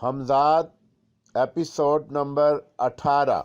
Hamzad episode number 18।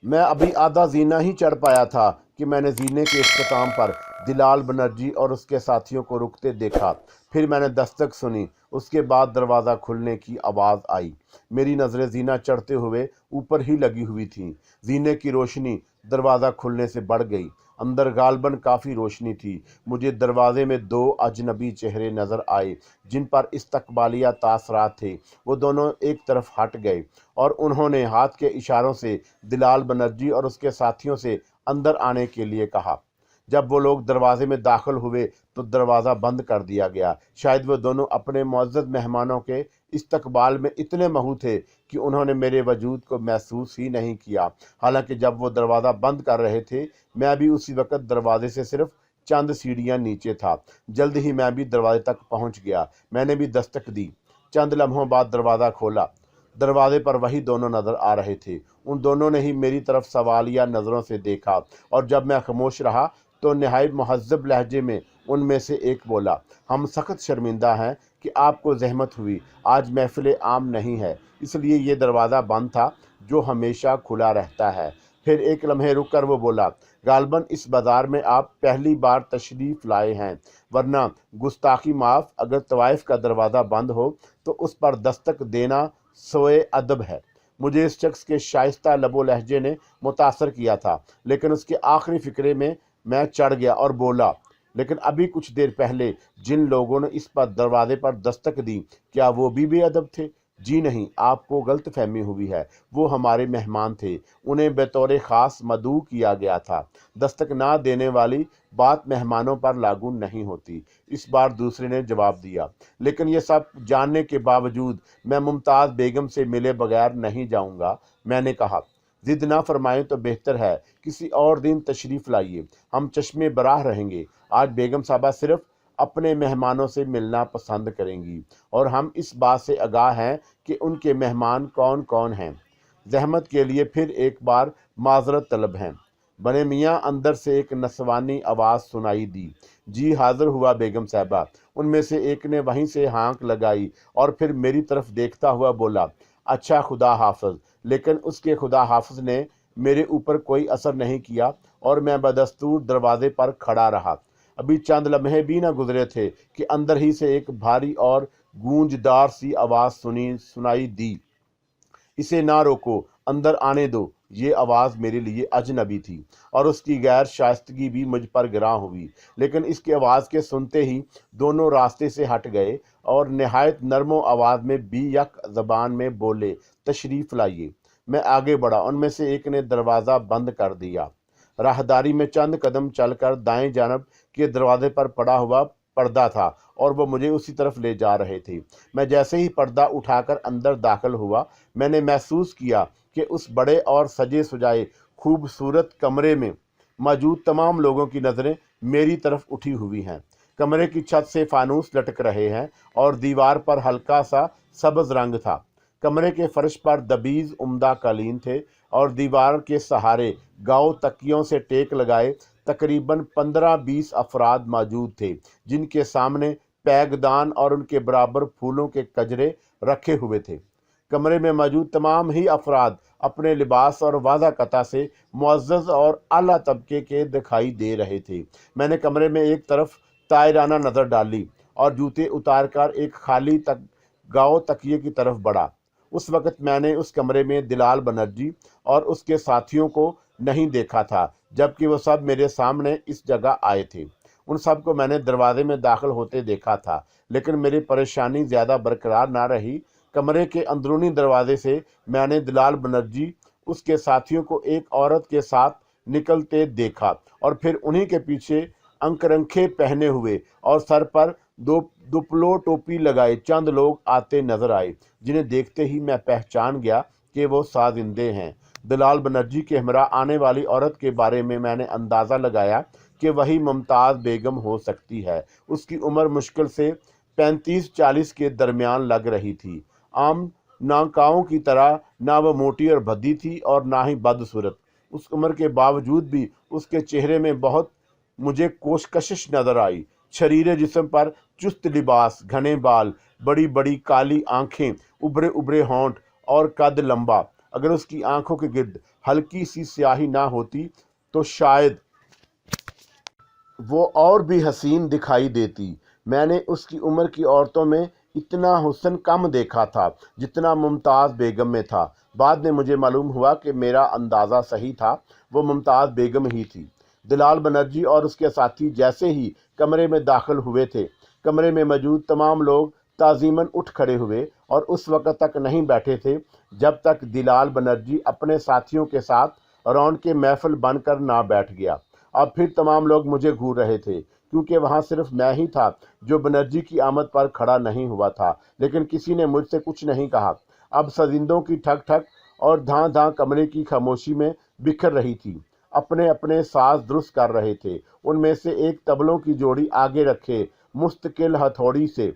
मैं अभी आधा जीना ही चढ़ पाया था कि मैंने जीने के इख्तिताम पर दिलाल बनर्जी और उसके साथियों को रुकते देखा। फिर मैंने दस्तक सुनी। उसके बाद दरवाज़ा खुलने की आवाज़ आई। मेरी नज़रें जीना चढ़ते हुए ऊपर ही लगी हुई थीं। जीने की रोशनी दरवाज़ा खुलने से बढ़ गई। अंदर गालबन काफ़ी रोशनी थी। मुझे दरवाजे में दो अजनबी चेहरे नज़र आए जिन पर इस्तकबालिया तासरात थे। वो दोनों एक तरफ हट गए और उन्होंने हाथ के इशारों से दिलाल बनर्जी और उसके साथियों से अंदर आने के लिए कहा। जब वो लोग दरवाजे में दाखिल हुए तो दरवाज़ा बंद कर दिया गया। शायद वो दोनों अपने मुअज़्ज़ज़ मेहमानों के इस्तकबाल में इतने महू थे कि उन्होंने मेरे वजूद को महसूस ही नहीं किया। हालांकि जब वो दरवाज़ा बंद कर रहे थे मैं भी उसी वक्त दरवाजे से सिर्फ चंद सीढ़ियाँ नीचे था। जल्द ही मैं भी दरवाजे तक पहुँच गया। मैंने भी दस्तक दी। चंद लम्हों बाद दरवाज़ा खोला। दरवाजे पर वही दोनों नज़र आ रहे थे। उन दोनों ने ही मेरी तरफ सवालिया नज़रों से देखा और जब मैं खामोश रहा तो नहायत महज़्ज़ब लहजे में उनमें से एक बोला, हम सख्त शर्मिंदा हैं कि आपको जहमत हुई। आज महफिल आम नहीं है, इसलिए ये दरवाज़ा बंद था जो हमेशा खुला रहता है। फिर एक लम्हे रुक कर वो बोला, गालबन इस बाज़ार में आप पहली बार तशरीफ़ लाए हैं, वरना गुस्ताखी माफ़, अगर तवाइफ का दरवाज़ा बंद हो तो उस पर दस्तक देना सोए अदब है। मुझे इस शख्स के शाइस्ता लबो लहजे ने मुतासर किया था, लेकिन उसके आखिरी फिक्रे में मैं चढ़ गया और बोला, लेकिन अभी कुछ देर पहले जिन लोगों ने इस पर दरवाजे पर दस्तक दी, क्या वो भी बेअदब थे? जी नहीं, आपको गलत फहमी हुई है। वो हमारे मेहमान थे, उन्हें बतौर ख़ास मदऊ किया गया था। दस्तक ना देने वाली बात मेहमानों पर लागू नहीं होती। इस बार दूसरे ने जवाब दिया, लेकिन ये सब जानने के बावजूद मैं मुमताज़ बेगम से मिले बगैर नहीं जाऊंगा। मैंने कहा, जिद ना फरमाएं तो बेहतर है, किसी और दिन तशरीफ़ लाइए, हम चश्मे बराह रहेंगे। आज बेगम साहबा सिर्फ अपने मेहमानों से मिलना पसंद करेंगी और हम इस बात से आगाह हैं कि उनके मेहमान कौन कौन हैं। जहमत के लिए फिर एक बार माजरत तलब हैं। बने मियाँ अंदर से एक नसवानी आवाज़ सुनाई दी। जी हाजिर हुआ बेगम साहबा। उनमें से एक ने वहीं से हाँक लगाई और फिर मेरी तरफ देखता हुआ बोला, अच्छा खुदा हाफिज। लेकिन उसके खुदा हाफिज ने मेरे ऊपर कोई असर नहीं किया और मैं बदस्तूर दरवाजे पर खड़ा रहा। अभी चंद लम्हे भी न गुजरे थे कि अंदर ही से एक भारी और गूंजदार सी आवाज़ सुनाई दी, इसे ना रोको, अंदर आने दो। ये आवाज़ मेरे लिए अजनबी थी और उसकी गैर शाइस्तगी भी मुझ पर गिरा हुई। लेकिन इसकी आवाज़ के सुनते ही दोनों रास्ते से हट गए और नहायत नरमो आवाज़ में भी यक ज़बान में बोले, तशरीफ़ लाइए। मैं आगे बढ़ा। उनमें से एक ने दरवाज़ा बंद कर दिया। राहदारी में चंद कदम चलकर दाएं जानब के दरवाजे पर पड़ा हुआ पर्दा था और वो मुझे उसी तरफ ले जा रहे थे। मैं जैसे ही पर्दा उठाकर अंदर दाखिल हुआ, मैंने महसूस किया कि उस बड़े और सजे सजाए खूबसूरत कमरे में मौजूद तमाम लोगों की नज़रें मेरी तरफ उठी हुई हैं। कमरे की छत से फानूस लटक रहे हैं और दीवार पर हल्का सा सब्ज़ रंग था। कमरे के फर्श पर दबीज उम्दा कालीन थे और दीवार के सहारे गाँव तकियों से टेक लगाए तकरीबन 15-20 अफराद मौजूद थे, जिनके सामने पैगदान और उनके बराबर फूलों के कजरे रखे हुए थे। कमरे में मौजूद तमाम ही अफराद अपने लिबास और वाज़ाकता से मुअज़्ज़ज़ और आला तबके के दिखाई दे रहे थे। मैंने कमरे में एक तरफ तायराना नज़र डाली और जूते उतार कर एक खाली गाँव तकिए की तरफ बढ़ा। उस वक़्त मैंने उस कमरे में दिलाल बनर्जी और उसके साथियों को नहीं देखा था, जबकि वो सब मेरे सामने इस जगह आए थे। उन सब को मैंने दरवाजे में दाखिल होते देखा था, लेकिन मेरी परेशानी ज़्यादा बरकरार ना रही। कमरे के अंदरूनी दरवाजे से मैंने दिलाल बनर्जी उसके साथियों को एक औरत के साथ निकलते देखा और फिर उन्हीं के पीछे अंकरंखे पहने हुए और सर पर दुपलो टोपी लगाए चंद लोग आते नजर आए, जिन्हें देखते ही मैं पहचान गया कि वो साजिंदे हैं। दिलाल बनर्जी के हमरा आने वाली औरत के बारे में मैंने अंदाज़ा लगाया कि वही मुमताज़ बेगम हो सकती है। उसकी उम्र मुश्किल से 35-40 के दरमियान लग रही थी। आम नाकाओं की तरह ना वो मोटी और भद्दी थी और ना ही बदसूरत। उस उम्र के बावजूद भी उसके चेहरे में बहुत मुझे कोशकशिश नज़र आई। शरीर जिस्म पर चुस्त लिबास, घने बाल, बड़ी बड़ी काली आंखें, उभरे उभरे होंठ और कद लंबा। अगर उसकी आंखों के गिर्द हल्की सी स्याही ना होती तो शायद वो और भी हसीन दिखाई देती। मैंने उसकी उम्र की औरतों में इतना हुस्न कम देखा था जितना मुमताज़ बेगम में था। बाद में मुझे मालूम हुआ कि मेरा अंदाज़ा सही था, वो मुमताज़ बेगम ही थी। दिलाल बनर्जी और उसके साथी जैसे ही कमरे में दाखिल हुए थे, कमरे में मौजूद तमाम लोग ताज़ीमन उठ खड़े हुए और उस वक़्त तक नहीं बैठे थे जब तक दिलाल बनर्जी अपने साथियों के साथ रौंड के महफिल बनकर ना बैठ गया। अब फिर तमाम लोग मुझे घूर रहे थे, क्योंकि वहाँ सिर्फ मैं ही था जो बनर्जी की आमद पर खड़ा नहीं हुआ था, लेकिन किसी ने मुझसे कुछ नहीं कहा। अब सजिंदों की ठक ठक और धां धां कमरे की खामोशी में बिखर रही थी। अपने अपने साज दुरुस्त कर रहे थे। उनमें से एक तबलों की जोड़ी आगे रखे मुस्तकिल हथौड़ी से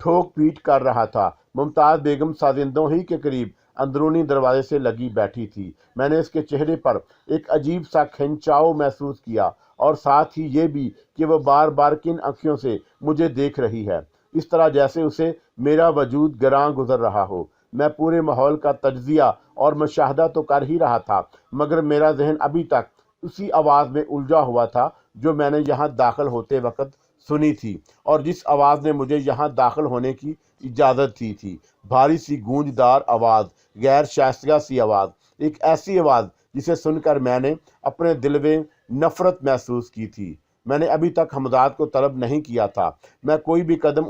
ठोक पीट कर रहा था। मुमताज़ बेगम साजिंदों ही के करीब अंदरूनी दरवाजे से लगी बैठी थी। मैंने उसके चेहरे पर एक अजीब सा खिंचाव महसूस किया और साथ ही ये भी कि वह बार बार किन आँखों से मुझे देख रही है, इस तरह जैसे उसे मेरा वजूद गरां गुजर रहा हो। मैं पूरे माहौल का तज्जिया और मुशाहदा तो कर ही रहा था, मगर मेरा जहन अभी तक उसी आवाज़ में उलझा हुआ था जो मैंने यहाँ दाखिल होते वक्त सुनी थी और जिस आवाज़ ने मुझे यहाँ दाखिल होने की इजाज़त दी थी। भारी सी गूंजदार आवाज़, गैर शाइस्तगा सी आवाज़, एक ऐसी आवाज़ जिसे सुनकर मैंने अपने दिल में नफ़रत महसूस की थी। मैंने अभी तक हमदाद को तलब नहीं किया था। मैं कोई भी कदम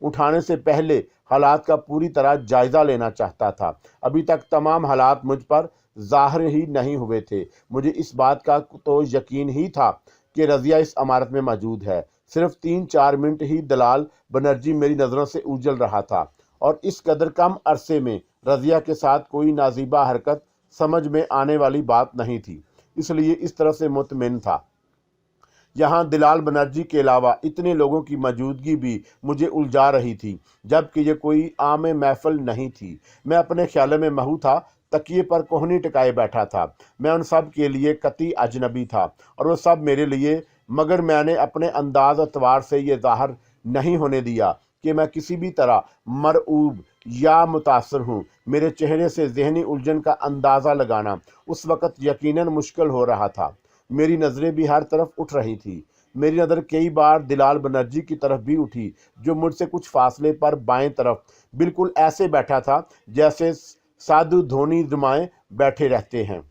उठाने से पहले हालात का पूरी तरह जायज़ा लेना चाहता था। अभी तक तमाम हालात मुझ पर ज़ाहिर ही नहीं हुए थे। मुझे इस बात का तो यकीन ही था कि रज़िया इस इमारत में मौजूद है। सिर्फ 3-4 मिनट ही दलाल बनर्जी मेरी नज़रों से उजल रहा था और इस कदर कम अरसे में रज़िया के साथ कोई नाजीबा हरकत समझ में आने वाली बात नहीं थी, इसलिए इस तरह से मुतमिन था। यहाँ दिलाल बनर्जी के अलावा इतने लोगों की मौजूदगी भी मुझे उलझा रही थी, जबकि ये कोई आम महफिल नहीं थी। मैं अपने ख्यालों में महू था, तकिए पर कोहनी टिकाए बैठा था। मैं उन सब के लिए कतई अजनबी था और वो सब मेरे लिए, मगर मैंने अपने अंदाज अतवार से ये ज़ाहिर नहीं होने दिया कि मैं किसी भी तरह मरऊब या मुतासर हूँ। मेरे चेहरे से ज़हनी उलझन का अंदाज़ा लगाना उस वक़्त यकीनन मुश्किल हो रहा था। मेरी नज़रें भी हर तरफ उठ रही थी। मेरी नज़र कई बार दिलाल बनर्जी की तरफ भी उठी, जो मुझसे कुछ फासले पर बाएं तरफ बिल्कुल ऐसे बैठा था जैसे साधु धोनी जमाए बैठे रहते हैं,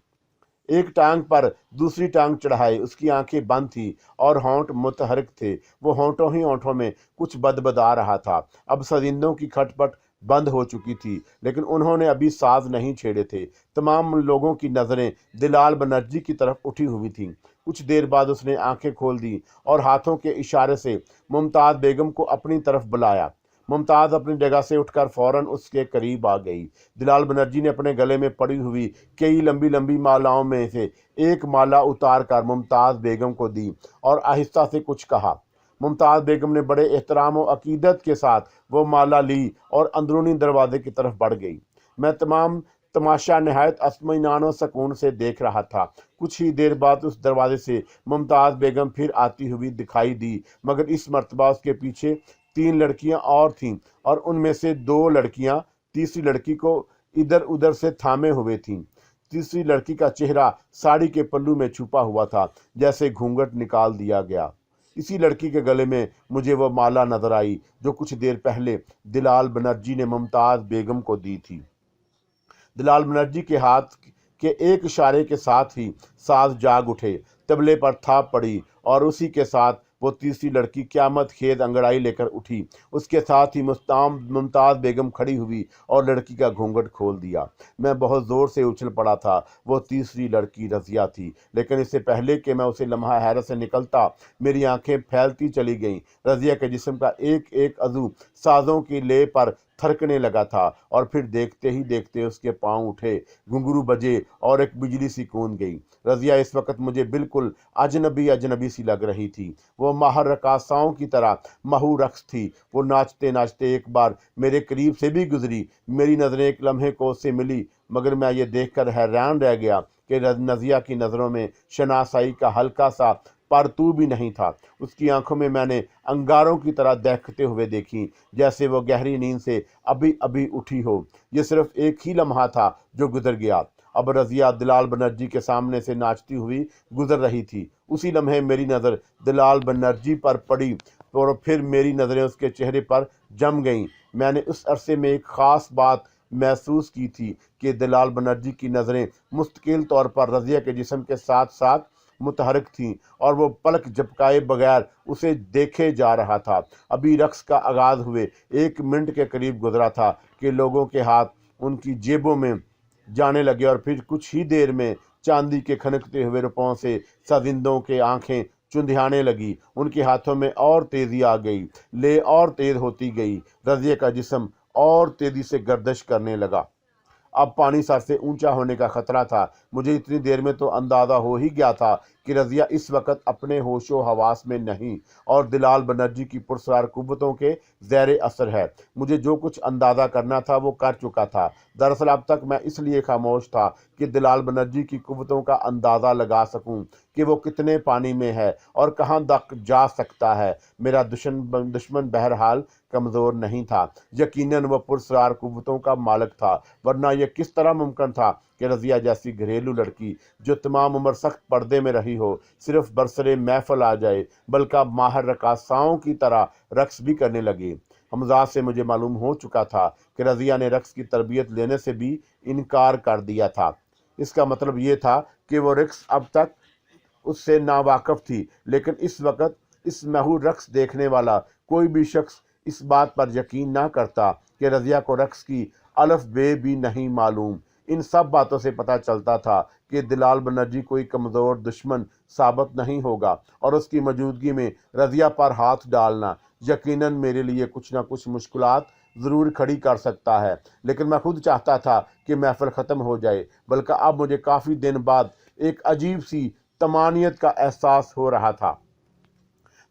एक टांग पर दूसरी टांग चढ़ाए। उसकी आंखें बंद थी और होंठ मुतहरिक थे। वो होंठों ही होंठों में कुछ बदबदा रहा था। अब सजिंदों की खटपट बंद हो चुकी थी, लेकिन उन्होंने अभी साज नहीं छेड़े थे। तमाम लोगों की नज़रें दिलाल बनर्जी की तरफ उठी हुई थीं। कुछ देर बाद उसने आंखें खोल दी और हाथों के इशारे से मुमताज़ बेगम को अपनी तरफ बुलाया। मुमताज़ अपनी जगह से उठकर फौरन उसके करीब आ गई। दिलाल बनर्जी ने अपने गले में पड़ी हुई कई लंबी लंबी मालाओं में से एक माला उतार कर मुमताज़ बेगम को दी और आहिस्ता से कुछ कहा। मुमताज़ बेगम ने बड़े एहतराम और अकीदत के साथ वो माला ली और अंदरूनी दरवाजे की तरफ बढ़ गई। मैं तमाम तमाशा नहायत इत्मीनान और सुकून से देख रहा था। कुछ ही देर बाद उस दरवाजे से मुमताज़ बेगम फिर आती हुई दिखाई दी, मगर इस मर्तबा उसके पीछे 3 लड़कियां और थीं और उनमें से 2 लड़कियां तीसरी लड़की को इधर उधर से थामे हुए थीं। तीसरी लड़की का चेहरा साड़ी के पल्लू में छुपा हुआ था, जैसे घूंघट निकाल दिया गया। इसी लड़की के गले में मुझे वह माला नजर आई जो कुछ देर पहले दिलाल बनर्जी ने मुमताज़ बेगम को दी थी। दिलाल बनर्जी के हाथ के एक इशारे के साथ ही साज जाग उठे, तबले पर थाप पड़ी और उसी के साथ वो तीसरी लड़की क़यामत खेद अंगड़ाई लेकर उठी। उसके साथ ही मुमताज़ बेगम खड़ी हुई और लड़की का घूंघट खोल दिया। मैं बहुत ज़ोर से उछल पड़ा था। वो तीसरी लड़की रज़िया थी, लेकिन इससे पहले कि मैं उसे लम्हा हैरत से निकलता, मेरी आंखें फैलती चली गईं। रज़िया के जिस्म का एक एक अज़ू साज़ों की ले पर थरकने लगा था और फिर देखते ही देखते उसके पांव उठे, घुंघरू बजे और एक बिजली सी कूद गई। रज़िया इस वक्त मुझे बिल्कुल अजनबी सी लग रही थी। वो माहर रकासाओं की तरह महू रक्स थी। वो नाचते नाचते एक बार मेरे करीब से भी गुजरी। मेरी नज़रें एक लम्हे को उससे मिली, मगर मैं ये देखकर हैरान रह गया कि रज़िया की नज़रों में शनासाई का हल्का सा पर तू भी नहीं था। उसकी आंखों में मैंने अंगारों की तरह दहकते हुए देखी, जैसे वो गहरी नींद से अभी अभी उठी हो। ये सिर्फ एक ही लम्हा था जो गुजर गया। अब रजिया दिलाल बनर्जी के सामने से नाचती हुई गुजर रही थी। उसी लम्हे मेरी नज़र दिलाल बनर्जी पर पड़ी और फिर मेरी नज़रें उसके चेहरे पर जम गईं। मैंने उस अरसे में एक ख़ास बात महसूस की थी कि दिलाल बनर्जी की नज़रें मुस्तकिल तौर पर रज़िया के जिस्म के साथ साथ मुतहरक थीं और वो पलक झपकाए बगैर उसे देखे जा रहा था। अभी रक्स का आगाज़ हुए 1 मिनट के करीब गुजरा था कि लोगों के हाथ उनकी जेबों में जाने लगे और फिर कुछ ही देर में चांदी के खनकते हुए रुपयों से साजिंदों के आंखें चुंधियाने लगी। उनके हाथों में और तेजी आ गई, ले और तेज होती गई। रज़िया का जिस्म और तेजी से गर्दिश करने लगा। अब पानी सर से ऊंचा होने का खतरा था। मुझे इतनी देर में तो अंदाज़ा हो ही गया था कि रज़िया इस वक्त अपने होशो हवास में नहीं और दिलाल बनर्जी की पुरस्कार कुव्वतों के ज़ेर असर है। मुझे जो कुछ अंदाज़ा करना था वो कर चुका था। दरअसल अब तक मैं इसलिए खामोश था कि दिलाल बनर्जी की कुव्वतों का अंदाज़ा लगा सकूं कि वो कितने पानी में है और कहाँ तक जा सकता है। मेरा दुश्मन बहरहाल कमज़ोर नहीं था। यकीनन वह पुरस्कार कुव्वतों का मालिक था, वरना यह किस तरह मुमकिन था कि रज़िया जैसी घरेलू लड़की जो तमाम उम्र सख्त पर्दे में रही हो, सिर्फ बरसरे महफल आ जाए, बल्कि माहिर रकासाओं की तरह रक्स भी करने लगी। हमजाद से मुझे मालूम हो चुका था कि रज़िया ने रक्स की तरबियत लेने से भी इनकार कर दिया था। इसका मतलब ये था कि वो रक्स अब तक उससे नावाकफ थी, लेकिन इस वक्त इस महूर रक्स देखने वाला कोई भी शख्स इस बात पर यकीन ना करता कि रज़िया को रक्स की अलफ बे भी नहीं मालूम। इन सब बातों से पता चलता था कि दिलाल बनर्जी कोई कमज़ोर दुश्मन साबित नहीं होगा और उसकी मौजूदगी में रज़िया पर हाथ डालना यकीनन मेरे लिए कुछ ना कुछ मुश्किलात ज़रूर खड़ी कर सकता है। लेकिन मैं खुद चाहता था कि महफिल ख़त्म हो जाए, बल्कि अब मुझे काफ़ी दिन बाद एक अजीब सी तमानियत का एहसास हो रहा था।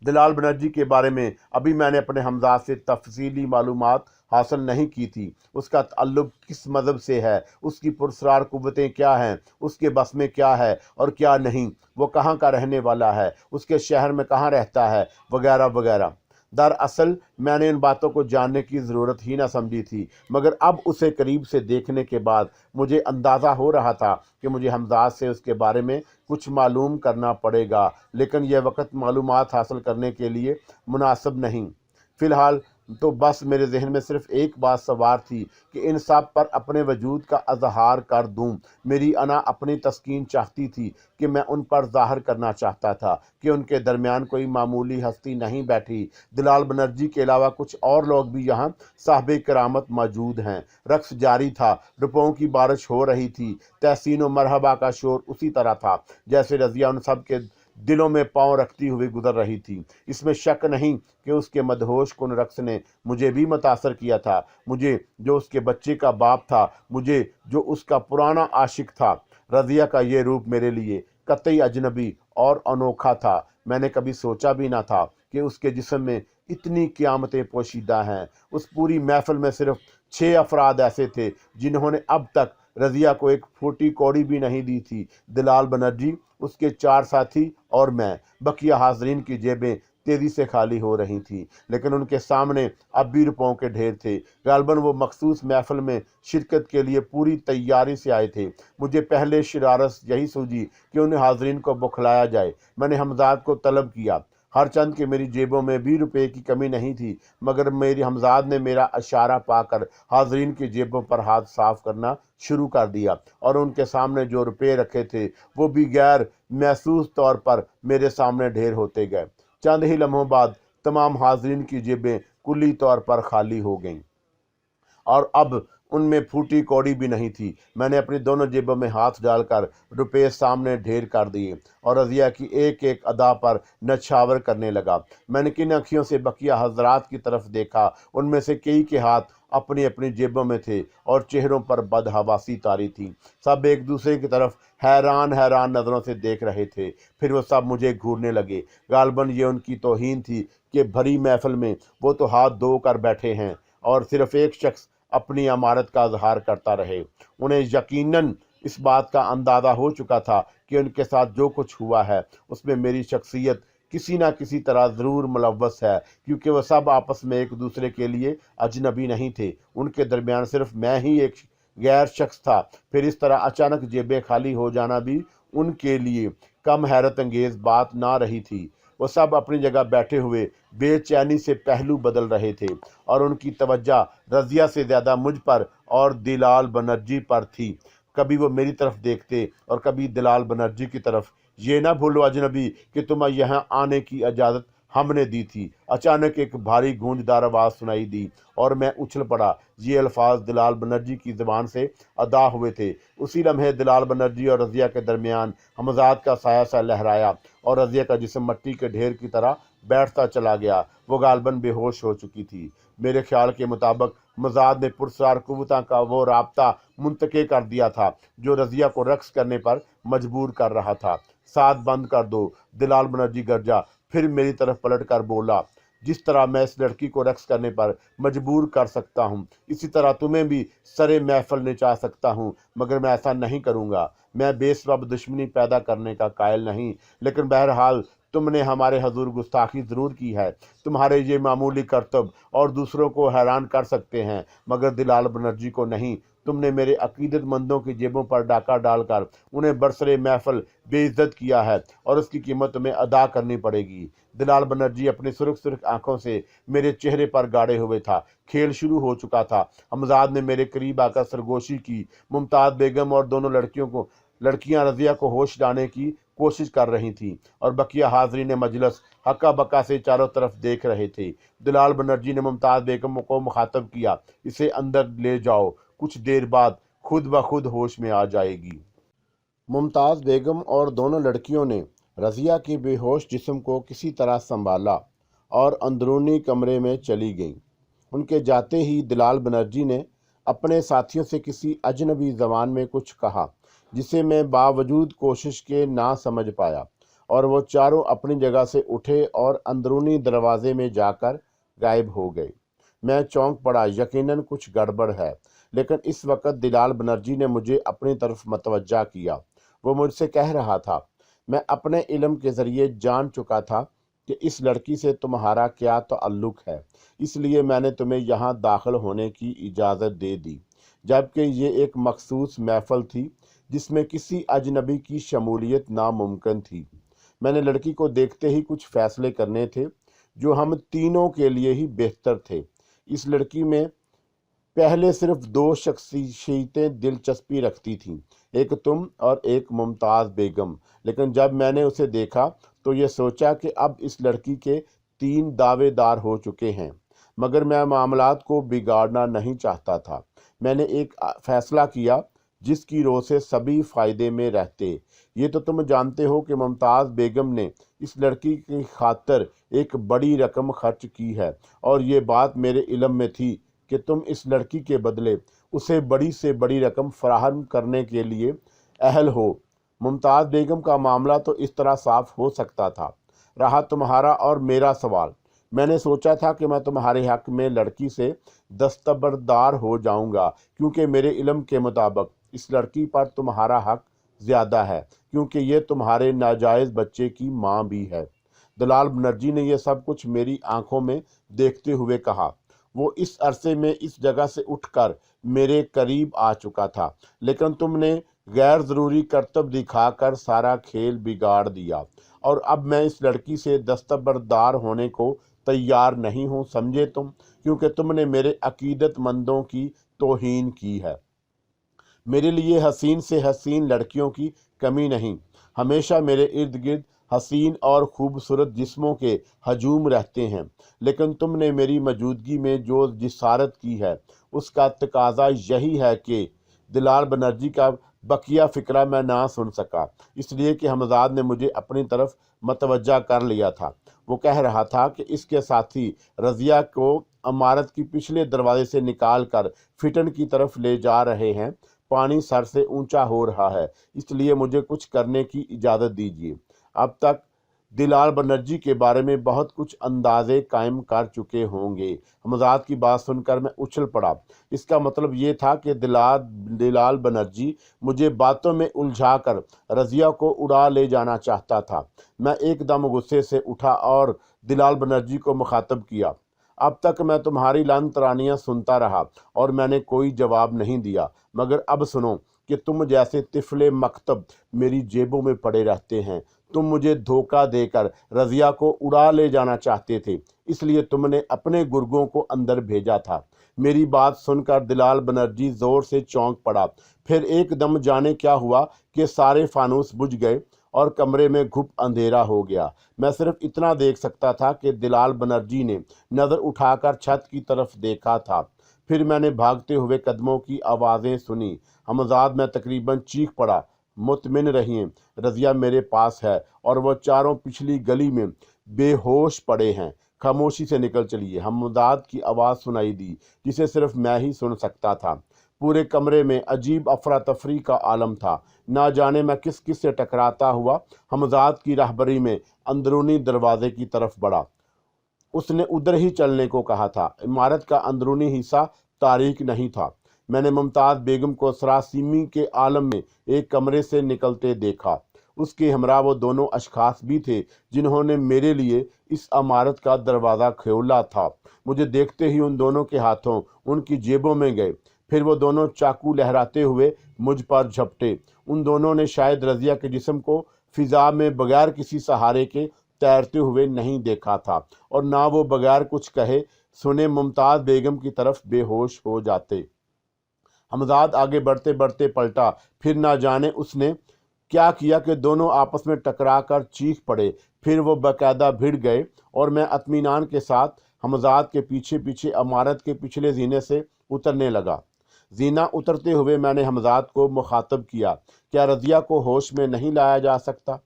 दिलाल बनर्जी के बारे में अभी मैंने अपने हमजाद से तफसीली मालूमात हासिल नहीं की थी। उसका ताल्लुक किस मज़हब से है, उसकी पुरस्कार कुव्वतें क्या हैं, उसके बस में क्या है और क्या नहीं, वो कहाँ का रहने वाला है, उसके शहर में कहाँ रहता है, वगैरह वगैरह। दरअसल मैंने इन बातों को जानने की ज़रूरत ही ना समझी थी, मगर अब उसे करीब से देखने के बाद मुझे अंदाज़ा हो रहा था कि मुझे हमजाद से उसके बारे में कुछ मालूम करना पड़ेगा, लेकिन यह वक्त मालूमात हासिल करने के लिए मुनासिब नहीं। फ़िलहाल तो बस मेरे जहन में सिर्फ एक बात सवार थी कि इन सब पर अपने वजूद का अजहार कर दूं। मेरी अना अपनी तस्कीन चाहती थी कि मैं उन पर ज़ाहिर करना चाहता था कि उनके दरमियान कोई मामूली हस्ती नहीं बैठी। दिलाल बनर्जी के अलावा कुछ और लोग भी यहाँ साहिब करामत मौजूद हैं। रक्स जारी था, रुपयों की बारिश हो रही थी, तहसीन व मरहबा का शोर उसी तरह था जैसे रज़िया उन सब के दिलों में पांव रखती हुई गुजर रही थी। इसमें शक नहीं कि उसके मदहोश कुन रक्स ने मुझे भी मुतासर किया था। मुझे जो उसके बच्चे का बाप था, मुझे जो उसका पुराना आशिक था। रज़िया का ये रूप मेरे लिए कतई अजनबी और अनोखा था। मैंने कभी सोचा भी ना था कि उसके जिस्म में इतनी क़यामतें पोशीदा हैं। उस पूरी महफिल में सिर्फ 6 अफराद ऐसे थे जिन्होंने अब तक रज़िया को एक फूटी कौड़ी भी नहीं दी थी। दिलाल बनर्जी, उसके 4 साथी और मैं। बकिया हाजरीन की जेबें तेज़ी से खाली हो रही थी, लेकिन उनके सामने अब भी रुपयों के ढेर थे। गालबन वो मखसूस महफिल में शिरकत के लिए पूरी तैयारी से आए थे। मुझे पहले शरारत यही सूझी कि उन्हें हाजरीन को बुखलाया जाए। मैंने हमजाद को तलब किया। हर चंद के मेरी जेबों में भी रुपये की कमी नहीं थी, मगर मेरी हमजाद ने मेरा इशारा पाकर हाजरीन की जेबों पर हाथ साफ करना शुरू कर दिया और उनके सामने जो रुपये रखे थे वो भी गैर महसूस तौर पर मेरे सामने ढेर होते गए। चंद ही लम्हों बाद तमाम हाजरीन की जेबें कुल्ली तौर पर खाली हो गईं और अब उनमें फूटी कौड़ी भी नहीं थी। मैंने अपनी दोनों जेबों में हाथ डालकर रुपये सामने ढेर कर दिए और रज़िया की एक एक अदा पर नछावर करने लगा। मैंने किन अखियों से बकिया हजरात की तरफ देखा। उनमें से कई के हाथ अपनी अपनी जेबों में थे और चेहरों पर बदहवासी तारी थी। सब एक दूसरे की तरफ हैरान हैरान नज़रों से देख रहे थे। फिर वो सब मुझे घूरने लगे। गालबन ये उनकी तौहीन थी कि भरी महफिल में वो तो हाथ धो कर बैठे हैं और सिर्फ एक शख्स अपनी अमारत का इजहार करता रहे। उन्हें यकीनन इस बात का अंदाज़ा हो चुका था कि उनके साथ जो कुछ हुआ है उसमें मेरी शख्सियत किसी ना किसी तरह ज़रूर मुलव्वस है, क्योंकि वह सब आपस में एक दूसरे के लिए अजनबी नहीं थे। उनके दरमियान सिर्फ मैं ही एक गैर शख्स था। फिर इस तरह अचानक जेबें खाली हो जाना भी उनके लिए कम हैरत अंगेज बात ना रही थी। वो सब अपनी जगह बैठे हुए बेचैनी से पहलू बदल रहे थे और उनकी तवज्जो रज़िया से ज़्यादा मुझ पर और दिलाल बनर्जी पर थी। कभी वो मेरी तरफ देखते और कभी दिलाल बनर्जी की तरफ। ये ना भूलो अजनबी कि तुम्हें यहाँ आने की इजाज़त हमने दी थी। अचानक एक भारी गूंजदार आवाज़ सुनाई दी और मैं उछल पड़ा। ये अल्फाज दिलाल बनर्जी की ज़बान से अदा हुए थे। उसी लम्हे दिलाल बनर्जी और रज़िया के दरमियान हमजाद का साया सा लहराया और रज़िया का जिस्म मट्टी के ढेर की तरह बैठता चला गया। वो गालबन बेहोश हो चुकी थी। मेरे ख्याल के मुताबिक हमजाद ने पुरस्कार कुव्वतां का वो राब्ता मुंतके कर दिया था जो रज़िया को रक्स करने पर मजबूर कर रहा था। साथ बंद कर दो, दिलाल बनर्जी गरजा। फिर मेरी तरफ पलट कर बोला, जिस तरह मैं इस लड़की को रक्स करने पर मजबूर कर सकता हूँ, इसी तरह तुम्हें भी सरे महफल नचा सकता हूँ, मगर मैं ऐसा नहीं करूँगा। मैं बेसबब दुश्मनी पैदा करने का कायल नहीं, लेकिन बहरहाल तुमने हमारे हजूर गुस्ताखी ज़रूर की है। तुम्हारे ये मामूली करतब और दूसरों को हैरान कर सकते हैं, मगर दिलाल बनर्जी को नहीं। तुमने मेरे अकीदतमंदों की जेबों पर डाका डालकर उन्हें बरसरे महफल बेइज्जत किया है और उसकी कीमत तुम्हें अदा करनी पड़ेगी। दिलाल बनर्जी अपनी सुर्ख सुर्ख आंखों से मेरे चेहरे पर गाड़े हुए था। खेल शुरू हो चुका था। हमजाद ने मेरे करीब आकर सरगोशी की। मुमताज़ बेगम और दोनों लड़कियां रज़िया को होश लाने की कोशिश कर रही थीं और बकिया हाज़रीन मजलिस हक्का बक्का से चारों तरफ देख रहे थे। दिलाल बनर्जी ने मुमताज़ बेगम को मुखातब किया, इसे अंदर ले जाओ, कुछ देर बाद खुद ब खुद होश में आ जाएगी। मुमताज़ बेगम और दोनों लड़कियों ने रज़िया के बेहोश जिस्म को किसी तरह संभाला और अंदरूनी कमरे में चली गईं। उनके जाते ही दिलाल बनर्जी ने अपने साथियों से किसी अजनबी ज़बान में कुछ कहा, जिसे मैं बावजूद कोशिश के ना समझ पाया, और वो चारों अपनी जगह से उठे और अंदरूनी दरवाजे में जाकर गायब हो गए। मैं चौंक पड़ा। यकीनन कुछ गड़बड़ है, लेकिन इस वक्त दिलाल बनर्जी ने मुझे अपनी तरफ मतवज्जा किया। वो मुझसे कह रहा था, मैं अपने इल्म के ज़रिए जान चुका था कि इस लड़की से तुम्हारा क्या ताल्लुक़ है, इसलिए मैंने तुम्हें यहाँ दाखिल होने की इजाज़त दे दी, जबकि ये एक मखसूस महफल थी जिसमें किसी अजनबी की शमूलियत नामुमकिन थी। मैंने लड़की को देखते ही कुछ फ़ैसले करने थे जो हम तीनों के लिए ही बेहतर थे। इस लड़की में पहले सिर्फ दो शख्सियतें दिलचस्पी रखती थीं, एक तुम और एक मुमताज़ बेगम, लेकिन जब मैंने उसे देखा तो ये सोचा कि अब इस लड़की के तीन दावेदार हो चुके हैं, मगर मैं मामलात को बिगाड़ना नहीं चाहता था। मैंने एक फ़ैसला किया जिसकी रो से सभी फ़ायदे में रहते। ये तो तुम जानते हो कि मुमताज़ बेगम ने इस लड़की की खातर एक बड़ी रकम खर्च की है, और ये बात मेरे इल्म में थी कि तुम इस लड़की के बदले उसे बड़ी से बड़ी रकम फराहम करने के लिए अहल हो। मुमताज़ बेगम का मामला तो इस तरह साफ हो सकता था। रहा तुम्हारा और मेरा सवाल। मैंने सोचा था कि मैं तुम्हारे हक़ में लड़की से दस्तबरदार हो जाऊंगा, क्योंकि मेरे इल्म के मुताबिक इस लड़की पर तुम्हारा हक़ ज़्यादा है, क्योंकि ये तुम्हारे नाजायज़ बच्चे की माँ भी है। दिलाल बनर्जी ने यह सब कुछ मेरी आंखों में देखते हुए कहा। वो इस अरसे में इस जगह से उठकर मेरे करीब आ चुका था, लेकिन तुमने गैर ज़रूरी करतब दिखाकर सारा खेल बिगाड़ दिया, और अब मैं इस लड़की से दस्तबरदार होने को तैयार नहीं हूँ, समझे तुम, क्योंकि तुमने मेरे अकीदतमंदों की तौहीन की है। मेरे लिए हसीन से हसीन लड़कियों की कमी नहीं। हमेशा मेरे इर्द गिर्द हसीन और खूबसूरत जिस्मों के हजूम रहते हैं, लेकिन तुमने मेरी मौजूदगी में जो जिसारत की है उसका तकाजा यही है कि दिलाल बनर्जी का बकिया फ़िक्रा मैं ना सुन सका, इसलिए कि हमजाद ने मुझे अपनी तरफ मतवज्जा कर लिया था। वो कह रहा था कि इसके साथी रज़िया को इमारत की पिछले दरवाजे से निकाल कर फिटन की तरफ ले जा रहे हैं। पानी सर से ऊंचा हो रहा है, इसलिए मुझे कुछ करने की इजाज़त दीजिए। अब तक दिलाल बनर्जी के बारे में बहुत कुछ अंदाजे कायम कर चुके होंगे। हमजाद की बात सुनकर मैं उछल पड़ा। इसका मतलब ये था कि दिलाल बनर्जी मुझे बातों में उलझाकर रज़िया को उड़ा ले जाना चाहता था। मैं एकदम गुस्से से उठा और दिलाल बनर्जी को मुखातब किया। अब तक मैं तुम्हारी लानतरानियां सुनता रहा और मैंने कोई जवाब नहीं दिया, मगर अब सुनो कि तुम जैसे तिफले मकतब मेरी जेबों में पड़े रहते हैं। तुम मुझे धोखा देकर रज़िया को उड़ा ले जाना चाहते थे, इसलिए तुमने अपने गुर्गों को अंदर भेजा था। मेरी बात सुनकर दिलाल बनर्जी जोर से चौंक पड़ा। फिर एकदम जाने क्या हुआ कि सारे फानूस बुझ गए और कमरे में घुप अंधेरा हो गया। मैं सिर्फ इतना देख सकता था कि दिलाल बनर्जी ने नज़र उठाकर छत की तरफ देखा था। फिर मैंने भागते हुए कदमों की आवाज़ें सुनी। हमजाद में तकरीबन चीख पड़ा, मुतमिन रहिए, रज़िया मेरे पास है और वह चारों पिछली गली में बेहोश पड़े हैं। खामोशी से निकल चलिए। हमदाद की आवाज़ सुनाई दी, जिसे सिर्फ मैं ही सुन सकता था। पूरे कमरे में अजीब अफरा तफरी का आलम था। ना जाने मैं किस किस से टकराता हुआ हमजाद की राहबरी में अंदरूनी दरवाजे की तरफ बढ़ा। उसने उधर ही चलने को कहा था। इमारत का अंदरूनी हिस्सा तारीक नहीं था। मैंने मुमताज़ बेगम को सरासीमी के आलम में एक कमरे से निकलते देखा। उसके हमरा वो दोनों अशखास भी थे जिन्होंने मेरे लिए इस इमारत का दरवाज़ा खोला था। मुझे देखते ही उन दोनों के हाथों उनकी जेबों में गए। फिर वो दोनों चाकू लहराते हुए मुझ पर झपटे। उन दोनों ने शायद रज़िया के जिस्म को फिजा में बगैर किसी सहारे के तैरते हुए नहीं देखा था, और ना वो बगैर कुछ कहे सुने मुमताज़ बेगम की तरफ बेहोश हो जाते। हमजाद आगे बढ़ते बढ़ते पलटा। फिर ना जाने उसने क्या किया कि दोनों आपस में टकरा कर चीख पड़े। फिर वो बाकायदा भिड़ गए और मैं इत्मीनान के साथ हमजाद के पीछे पीछे इमारत के पिछले जीने से उतरने लगा। जीना उतरते हुए मैंने हमजाद को मुखातब किया, क्या रज़िया को होश में नहीं लाया जा सकता?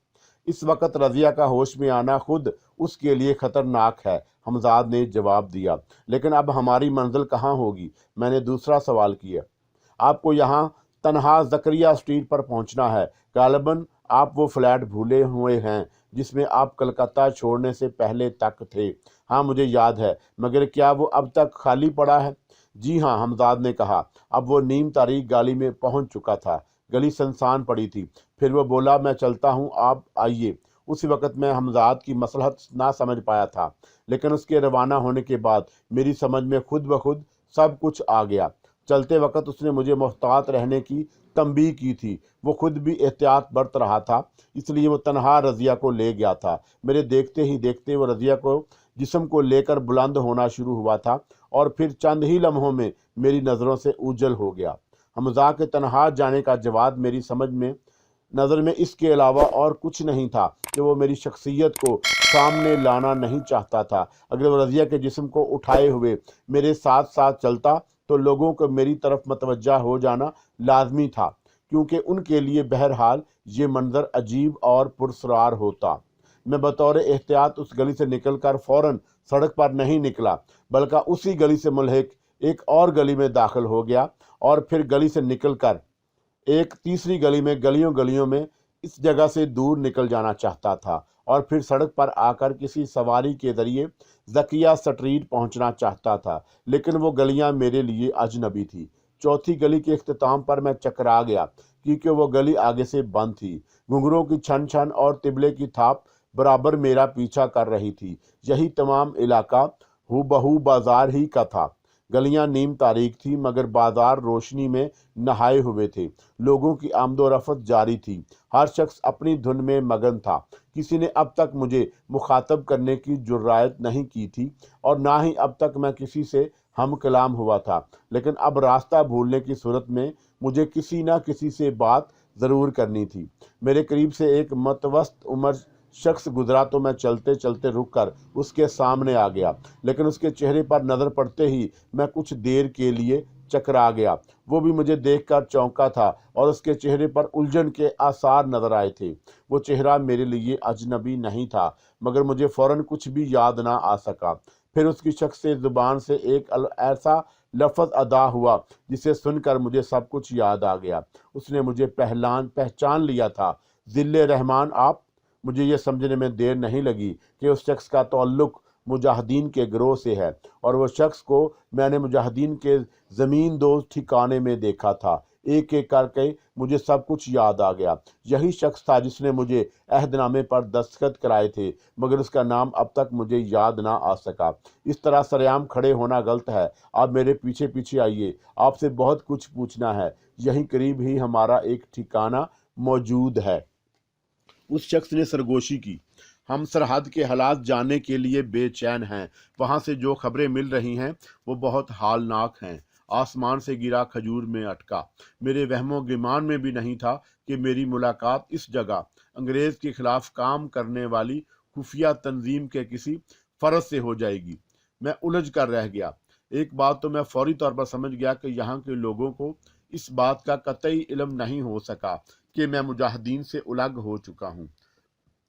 इस वक्त रज़िया का होश में आना खुद उसके लिए ख़तरनाक है, हमजाद ने जवाब दिया। लेकिन अब हमारी मंजिल कहाँ होगी? मैंने दूसरा सवाल किया। आपको यहाँ तनहा ज़करिया स्ट्रीट पर पहुँचना है। गालिबन आप वो फ्लैट भूले हुए हैं जिसमें आप कलकत्ता छोड़ने से पहले तक थे। हाँ, मुझे याद है, मगर क्या वो अब तक खाली पड़ा है? जी हाँ, हमजाद ने कहा। अब वो नीम तारीख गली में पहुंच चुका था। गली सुनसान पड़ी थी। फिर वो बोला, मैं चलता हूँ, आप आइए। उस वक़्त मैं हमजाद की मसलहत ना समझ पाया था, लेकिन उसके रवाना होने के बाद मेरी समझ में खुद ब खुद सब कुछ आ गया। चलते वक्त उसने मुझे मोहतात रहने की तंबीह की थी। वो खुद भी एहतियात बरत रहा था, इसलिए वो तनहा रज़िया को ले गया था। मेरे देखते ही देखते वो रज़िया को जिस्म को लेकर बुलंद होना शुरू हुआ था और फिर चंद ही लम्हों में मेरी नज़रों से उजल हो गया। हमजा के तनहा जाने का जवाब मेरी समझ में नज़र में इसके अलावा और कुछ नहीं था कि वो मेरी शख्सियत को सामने लाना नहीं चाहता था। अगर वो रज़िया के जिस्म को उठाए हुए मेरे साथ साथ चलता तो लोगों को मेरी तरफ मतवज्जा हो जाना लाजमी था, क्योंकि उनके लिए बहरहाल ये मंजर अजीब और पुरस्रार होता। मैं बतौर एहतियात उस गली से निकलकर फ़ौरन सड़क पर नहीं निकला, बल्कि उसी गली से मुल्हिक एक और गली में दाखिल हो गया और फिर गली से निकलकर एक तीसरी गली में गलियों गलियों में इस जगह से दूर निकल जाना चाहता था और फिर सड़क पर आकर किसी सवारी के ज़रिए ज़किया स्ट्रीट पहुंचना चाहता था। लेकिन वो गलियां मेरे लिए अजनबी थी। चौथी गली के इख्तिताम पर मैं चकरा गया, क्योंकि वो गली आगे से बंद थी। घुंघरों की छन छन और तिबले की थाप बराबर मेरा पीछा कर रही थी। यही तमाम इलाका हूबहू बाजार ही का था। गलियां नीम तारीख थी, मगर बाजार रोशनी में नहाए हुए थे। लोगों की आमदोरफ्त जारी थी। हर शख्स अपनी धुन में मगन था। किसी ने अब तक मुझे मुखातब करने की जुर्रायत नहीं की थी और ना ही अब तक मैं किसी से हम कलाम हुआ था। लेकिन अब रास्ता भूलने की सूरत में मुझे किसी न किसी से बात ज़रूर करनी थी। मेरे करीब से एक मतवस्त उम्र शख्स गुजरा तो मैं चलते चलते रुक कर उसके सामने आ गया, लेकिन उसके चेहरे पर नज़र पड़ते ही मैं कुछ देर के लिए चकरा गया। वो भी मुझे देखकर चौंका था और उसके चेहरे पर उलझन के आसार नजर आए थे। वो चेहरा मेरे लिए अजनबी नहीं था, मगर मुझे फ़ौरन कुछ भी याद ना आ सका। फिर उसकी शख्स से ज़ुबान से एक ऐसा लफ्ज़ अदा हुआ जिसे सुनकर मुझे सब कुछ याद आ गया। उसने मुझे पहचान लिया था। ज़िल्ले रहमान आप? मुझे ये समझने में देर नहीं लगी कि उस शख्स का ताल्लुक मुजाहिदीन के गिरोह से है, और वो शख्स को मैंने मुजाहिदीन के ज़मीन दोज़ ठिकाने में देखा था। एक एक करके मुझे सब कुछ याद आ गया। यही शख्स था जिसने मुझे अहदनामे पर दस्तखत कराए थे, मगर उसका नाम अब तक मुझे याद ना आ सका। इस तरह सरेआम खड़े होना गलत है। आप मेरे पीछे पीछे आइए, आपसे बहुत कुछ पूछना है। यहीं करीब ही हमारा एक ठिकाना मौजूद है। उस शख्स ने सरगोशी की। हम सरहद के हालात जानने के लिए बेचैन हैं। वहाँ से जो खबरें मिल रही हैं वो बहुत हालनाक हैं। आसमान से गिरा खजूर में अटका। मेरे वहमो गुमान में भी नहीं था कि मेरी मुलाकात इस जगह अंग्रेज के खिलाफ काम करने वाली खुफिया तंजीम के किसी फर्ज से हो जाएगी। मैं उलझ कर रह गया। एक बात तो मैं फौरी तौर पर समझ गया कि यहाँ के लोगों को इस बात का कतई इल्म नहीं हो सका कि मैं मुजाहिदीन से उलग हो चुका हूँ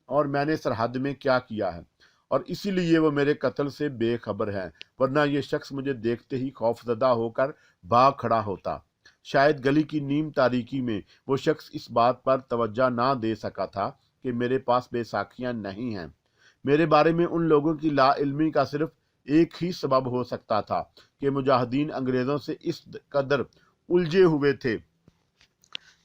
और मैंने सरहद में क्या किया है, और इसीलिए वो मेरे कत्ल से बेखबर है, वरना ये शख्स मुझे देखते ही खौफजदा होकर भाग खड़ा होता। शायद गली की नीम तारीकी में वो शख्स इस बात पर तवज्जो ना दे सका था कि मेरे पास बेसाखियां नहीं हैं। मेरे बारे में उन लोगों की लाइल्मी का सिर्फ एक ही सबब हो सकता था कि मुजाहिदीन अंग्रेज़ों से इस कदर उलझे हुए थे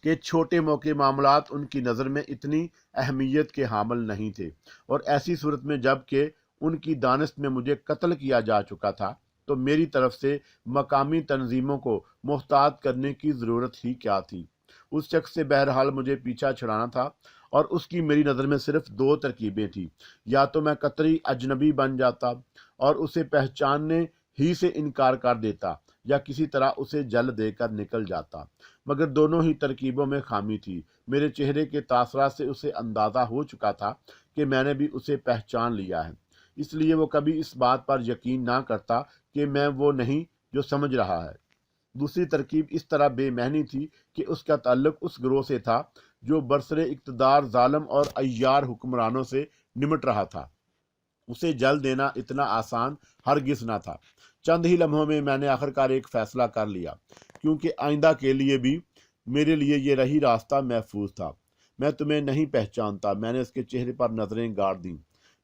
कि छोटे मौके मामलात उनकी नज़र में इतनी अहमियत के हामिल नहीं थे, और ऐसी सूरत में जब कि उनकी दानिश में मुझे कत्ल किया जा चुका था, तो मेरी तरफ से मकामी तंजीमों को मुहतात करने की ज़रूरत ही क्या थी। उस शख्स से बहरहाल मुझे पीछा छुड़ाना था, और उसकी मेरी नज़र में सिर्फ दो तरकीबें थी। या तो मैं कतई अजनबी बन जाता और उसे पहचानने ही से इनकार कर देता, या किसी तरह उसे जल देकर निकल जाता। मगर दोनों ही तरकीबों में खामी थी। मेरे चेहरे के तासरात से उसे अंदाज़ा हो चुका था कि मैंने भी उसे पहचान लिया है, इसलिए वो कभी इस बात पर यकीन ना करता कि मैं वो नहीं जो समझ रहा है। दूसरी तरकीब इस तरह बेमहनी थी कि उसका ताल्लुक उस गिरोह से था जो बरसरे इक़्तिदार जालिम और अय्यार हुक्मरानों से निमट रहा था। उसे जल देना इतना आसान हरगिज़ ना था। चंद ही लम्हों में मैंने आखिरकार एक फ़ैसला कर लिया, क्योंकि आइंदा के लिए भी मेरे लिए ये रही रास्ता महफूज था। मैं तुम्हें नहीं पहचानता, मैंने उसके चेहरे पर नज़रें गाड़ दी।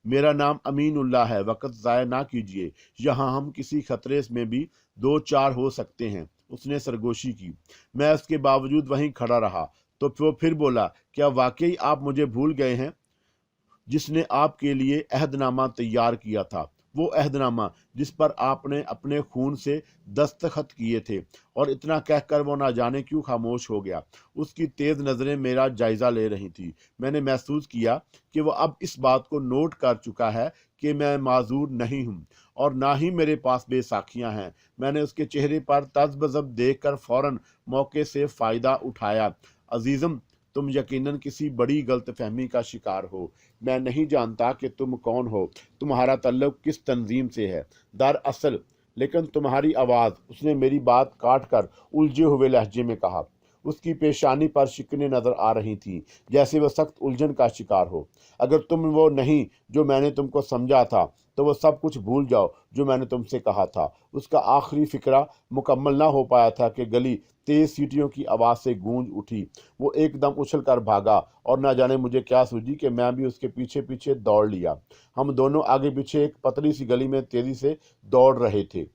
मेरा नाम अमीनुल्लाह है, वक़्त ज़ाया ना कीजिए, यहाँ हम किसी खतरे में भी दो चार हो सकते हैं। उसने सरगोशी की। मैं उसके बावजूद वहीं खड़ा रहा, तो वो फिर बोला, क्या वाकई आप मुझे भूल गए हैं जिसने आपके लिए अहदनामा तैयार किया था, वो अहदनामा जिस पर आपने अपने खून से दस्तखत किए थे। और इतना कहकर वो ना जाने क्यों खामोश हो गया। उसकी तेज़ नज़रें मेरा जायज़ा ले रही थी। मैंने महसूस किया कि वो अब इस बात को नोट कर चुका है कि मैं माजूर नहीं हूँ और ना ही मेरे पास बेसाखियाँ हैं। मैंने उसके चेहरे पर तज़बज़ब देख कर फ़ौरन मौके से फ़ायदा उठाया। अजीज़म, तुम यकीनन किसी बड़ी गलतफहमी का शिकार हो। मैं नहीं जानता कि तुम कौन हो, तुम्हारा ताल्लुक किस तंजीम से है। दरअसल लेकिन तुम्हारी आवाज़, उसने मेरी बात काट कर उलझे हुए लहजे में कहा। उसकी पेशानी पर शिकने नज़र आ रही थीं, जैसे वह सख्त उलझन का शिकार हो। अगर तुम वो नहीं जो मैंने तुमको समझा था, तो वो सब कुछ भूल जाओ जो मैंने तुमसे कहा था। उसका आखिरी फिक्रा मुकम्मल ना हो पाया था कि गली तेज़ सीटियों की आवाज़ से गूंज उठी। वो एकदम उछल कर भागा, और ना जाने मुझे क्या सूझी कि मैं भी उसके पीछे पीछे दौड़ लिया। हम दोनों आगे पीछे एक पतली सी गली में तेज़ी से दौड़ रहे थे।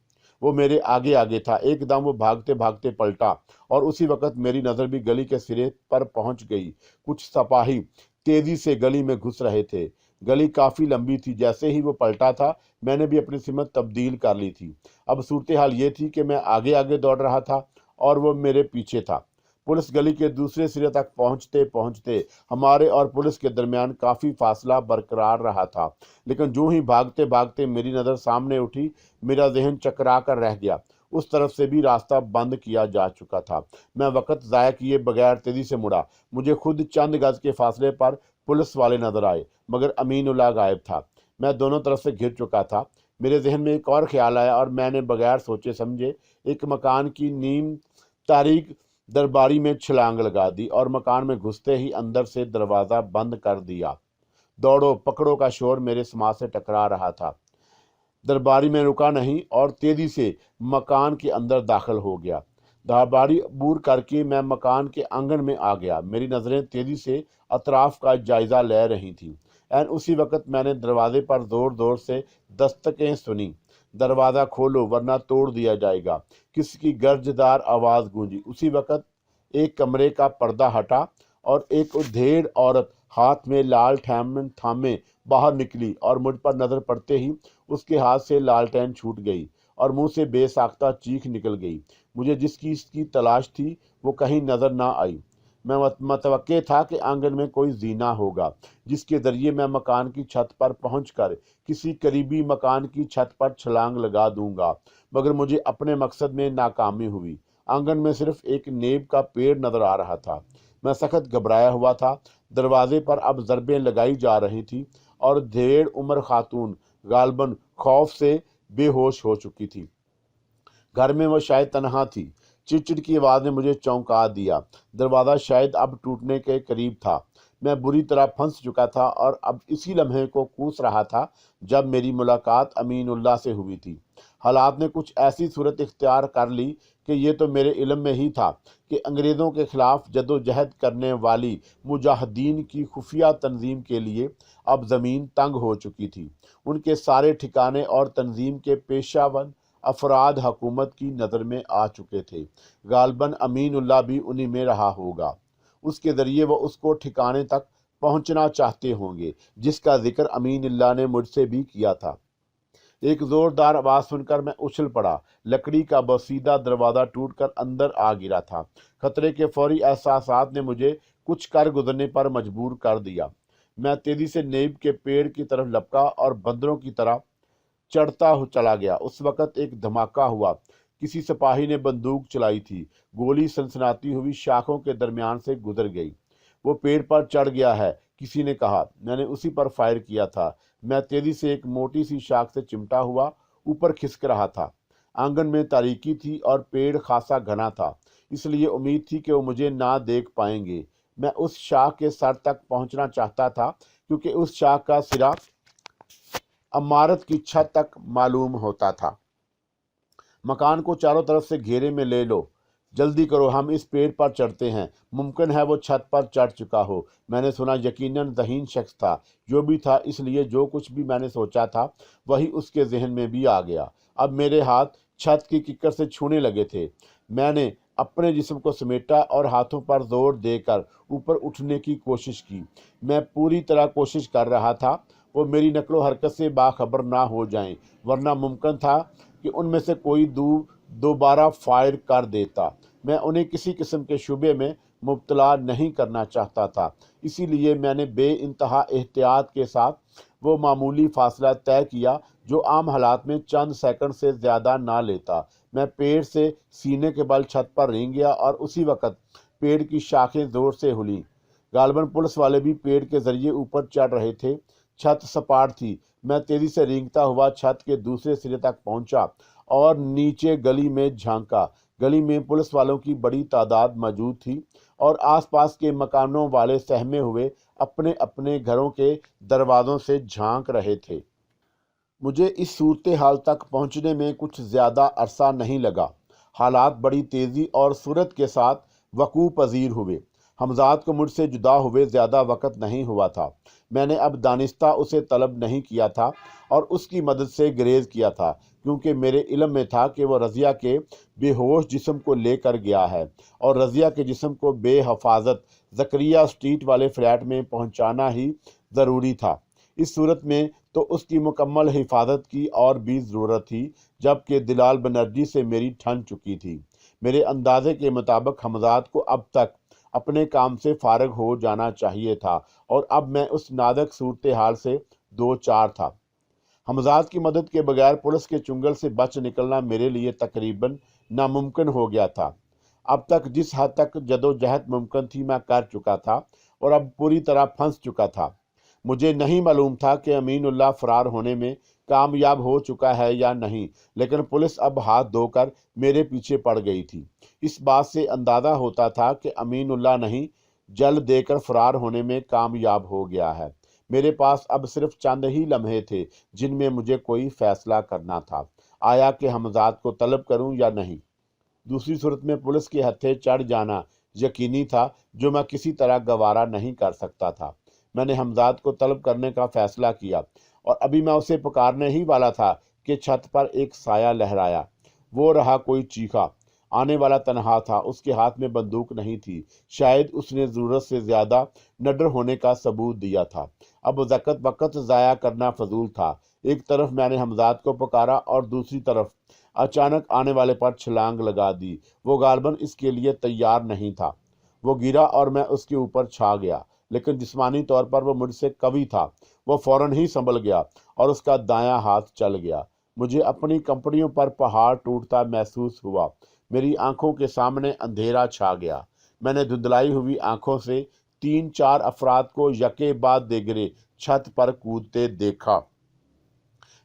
वो मेरे आगे आगे था। एकदम वो भागते भागते पलटा, और उसी वक्त मेरी नज़र भी गली के सिरे पर पहुंच गई। कुछ सिपाही तेज़ी से गली में घुस रहे थे। गली काफ़ी लंबी थी। जैसे ही वो पलटा था, मैंने भी अपनी सिमत तब्दील कर ली थी। अब सूरत हाल ये थी कि मैं आगे आगे दौड़ रहा था और वो मेरे पीछे था। पुलिस गली के दूसरे सिरे तक पहुंचते पहुंचते हमारे और पुलिस के दरमियान काफ़ी फासला बरकरार रहा था। लेकिन जो ही भागते भागते मेरी नज़र सामने उठी, मेरा जहन चकरा कर रह गया। उस तरफ से भी रास्ता बंद किया जा चुका था। मैं वक़्त ज़ाया किए बगैर तेज़ी से मुड़ा। मुझे खुद चंद गज के फासले पर पुलिस वाले नज़र आए, मगर अमीनुल्लाह गायब था। मैं दोनों तरफ से घिर चुका था। मेरे जहन में एक और ख्याल आया, और मैंने बगैर सोचे समझे एक मकान की नीम तारीख दरबारी में छलांग लगा दी, और मकान में घुसते ही अंदर से दरवाज़ा बंद कर दिया। दौड़ो पकड़ो का शोर मेरे समाज से टकरा रहा था। दरबारी में रुका नहीं और तेज़ी से मकान के अंदर दाखिल हो गया। दरबारी अबूर करके मैं मकान के आंगन में आ गया। मेरी नज़रें तेज़ी से अतराफ का जायज़ा ले रही थीं। एन उसी वक्त मैंने दरवाजे पर ज़ोर ज़ोर से दस्तकें सुनी। दरवाज़ा खोलो वरना तोड़ दिया जाएगा, किसी की गर्जदार आवाज़ गूंजी। उसी वक्त एक कमरे का पर्दा हटा और एक उधेड़ औरत हाथ में लाल थामे बाहर निकली और मुझ पर नज़र पड़ते ही उसके हाथ से लालटेन छूट गई और मुंह से बेसाख्ता चीख निकल गई। मुझे जिसकी इसकी तलाश थी वो कहीं नज़र ना आई। मैं मतवक्के था कि आंगन में कोई जीना होगा जिसके ज़रिए मैं मकान की छत पर पहुंचकर किसी करीबी मकान की छत पर छलांग लगा दूंगा, मगर मुझे अपने मकसद में नाकामी हुई। आंगन में सिर्फ एक नीम का पेड़ नज़र आ रहा था। मैं सख्त घबराया हुआ था। दरवाजे पर अब ज़रबें लगाई जा रही थी और ढेर उम्र खातून गालबन खौफ से बेहोश हो चुकी थी। घर में वो शायद तनहा थी। चिड़चिड़ की आवाज़ ने मुझे चौंका दिया। दरवाज़ा शायद अब टूटने के करीब था। मैं बुरी तरह फंस चुका था और अब इसी लम्हे को कूस रहा था जब मेरी मुलाकात अमीनुल्लाह से हुई थी। हालात ने कुछ ऐसी सूरत इख्तियार कर ली कि ये तो मेरे इल्म में ही था कि अंग्रेज़ों के ख़िलाफ़ जदोजहद करने वाली मुजाहिदीन की खुफिया तंजीम के लिए अब ज़मीन तंग हो चुकी थी। उनके सारे ठिकाने और तंजीम के पेशावर अफराद हुकूमत की नज़र में आ चुके थे। गालबन अमीनुल्लाह भी उन्हीं में रहा होगा। उसके ज़रिए वो उसको ठिकाने तक पहुंचना चाहते होंगे जिसका जिक्र अमीनुल्लाह ने मुझसे भी किया था। एक ज़ोरदार आवाज़ सुनकर मैं उछल पड़ा। लकड़ी का बसीदा दरवाज़ा टूटकर अंदर आ गिरा था। खतरे के फौरी एहसासात ने मुझे कुछ कर गुजरने पर मजबूर कर दिया। मैं तेज़ी से नीम के पेड़ की तरफ लपका और बंदरों की तरह चढ़ता चला गया। उस वक्त एक धमाका हुआ। किसी सिपाही ने बंदूक चलाई थी। गोली सनसनाती हुई शाखों के दरमियान से गुजर गई। वो पेड़ पर चढ़ गया है, किसी ने कहा। मैंने उसी पर फायर किया था। मैं तेजी से एक मोटी सी शाख से चिमटा हुआ ऊपर खिसक रहा था। आंगन में तारीकी थी और पेड़ खासा घना था, इसलिए उम्मीद थी कि वो मुझे ना देख पाएंगे। मैं उस शाख के सर तक पहुंचना चाहता था क्योंकि उस शाख का सिरा इमारत की छत तक मालूम होता था। मकान को चारों तरफ से घेरे में ले लो, जल्दी करो, हम इस पेड़ पर चढ़ते हैं। मुमकिन है वो छत पर चढ़ चुका हो। मैंने सुना यकीनन ज़हीन शख्स था। जो भी था, इसलिए जो कुछ भी मैंने सोचा था वही उसके जहन में भी आ गया। अब मेरे हाथ छत की किक्कर से छूने लगे थे। मैंने अपने जिस्म को समेटा और हाथों पर जोर देकर ऊपर उठने की कोशिश की। मैं पूरी तरह कोशिश कर रहा था वो मेरी नकलो हरकत से बाखबर ना हो जाएं, वरना मुमकिन था कि उनमें से कोई दोबारा फायर कर देता। मैं उन्हें किसी किस्म के शुबे में मुब्तला नहीं करना चाहता था, इसीलिए मैंने बेइंतहा एहतियात के साथ वो मामूली फासला तय किया जो आम हालात में चंद सेकंड से ज़्यादा ना लेता। मैं पेड़ से सीने के बल छत पर रेंग गया और उसी वक्त पेड़ की शाखें ज़ोर से हिलीं। गालबन पुलिस वाले भी पेड़ के ज़रिए ऊपर चढ़ रहे थे। छत सपाट थी। मैं तेज़ी से रेंगता हुआ छत के दूसरे सिरे तक पहुंचा और नीचे गली में झांका। गली में पुलिस वालों की बड़ी तादाद मौजूद थी और आसपास के मकानों वाले सहमे हुए अपने अपने घरों के दरवाज़ों से झांक रहे थे। मुझे इस सूरत हाल तक पहुंचने में कुछ ज़्यादा अरसा नहीं लगा। हालात बड़ी तेज़ी और सूरत के साथ वकूअ पजीर हुए। हमजाद को मुझसे जुदा हुए ज़्यादा वक़्त नहीं हुआ था। मैंने अब दानिस्ता उसे तलब नहीं किया था और उसकी मदद से ग्रेज़ किया था, क्योंकि मेरे इल्म में था कि वह रज़िया के बेहोश जिस्म को लेकर गया है और रज़िया के जिस्म को बेहफाजत ज़करिया स्ट्रीट वाले फ्लैट में पहुंचाना ही ज़रूरी था। इस सूरत में तो उसकी मुकम्मल हिफाजत की और भी ज़रूरत थी, जबकि दिलाल बनर्जी से मेरी ठन चुकी थी। मेरे अंदाजे के मुताबिक हमजाद को अब तक अपने काम से फारग हो जाना चाहिए था और अब मैं उस नाजुक सूरत हाल से दो चार था। हमजाद की मदद के बगैर पुलिस के चुंगल से बच निकलना मेरे लिए तकरीबन नामुमकिन हो गया था। अब तक जिस हद तक जदोजहद मुमकिन थी मैं कर चुका था और अब पूरी तरह फंस चुका था। मुझे नहीं मालूम था कि अमीनुल्लाह फरार होने में कामयाब हो चुका है या नहीं, लेकिन पुलिस अब हाथ धोकर मेरे पीछे पड़ गई थी। इस बात से अंदाज़ा होता था कि अमीनुल्लाह नहीं, जल देकर फरार होने में कामयाब हो गया है। मेरे पास अब सिर्फ चंद ही लम्हे थे जिनमें मुझे कोई फैसला करना था। आया कि हमजाद को तलब करूं या नहीं। दूसरी सूरत में पुलिस के हत्थे चढ़ जाना यकीनी था, जो मैं किसी तरह गवारा नहीं कर सकता था। मैंने हमजाद को तलब करने का फैसला किया और अभी मैं उसे पुकारने ही वाला था कि छत पर एक साया लहराया। वो रहा, कोई चीखा। आने वाला तनहा था, उसके हाथ में बंदूक नहीं थी। शायद उसने जरूरत से ज्यादा निडर होने का सबूत दिया था। अब वक्त जाया करना फजूल था। एक तरफ मैंने हमजाद को पुकारा और दूसरी तरफ अचानक आने वाले पर छलांग लगा दी। वो गालबन इसके लिए तैयार नहीं था। वो गिरा और मैं उसके ऊपर छा गया, लेकिन जिस्मानी तौर पर वो मुझसे कवी था। वो फौरन ही संभल गया और उसका दायां हाथ चल गया। मुझे अपनी कंपनियों पर पहाड़ टूटता महसूस हुआ। मेरी आंखों के सामने अंधेरा छा गया। मैंने धुंधलाई हुई आंखों से 3-4 अफराद को यके बाद देगरे छत पर कूदते देखा।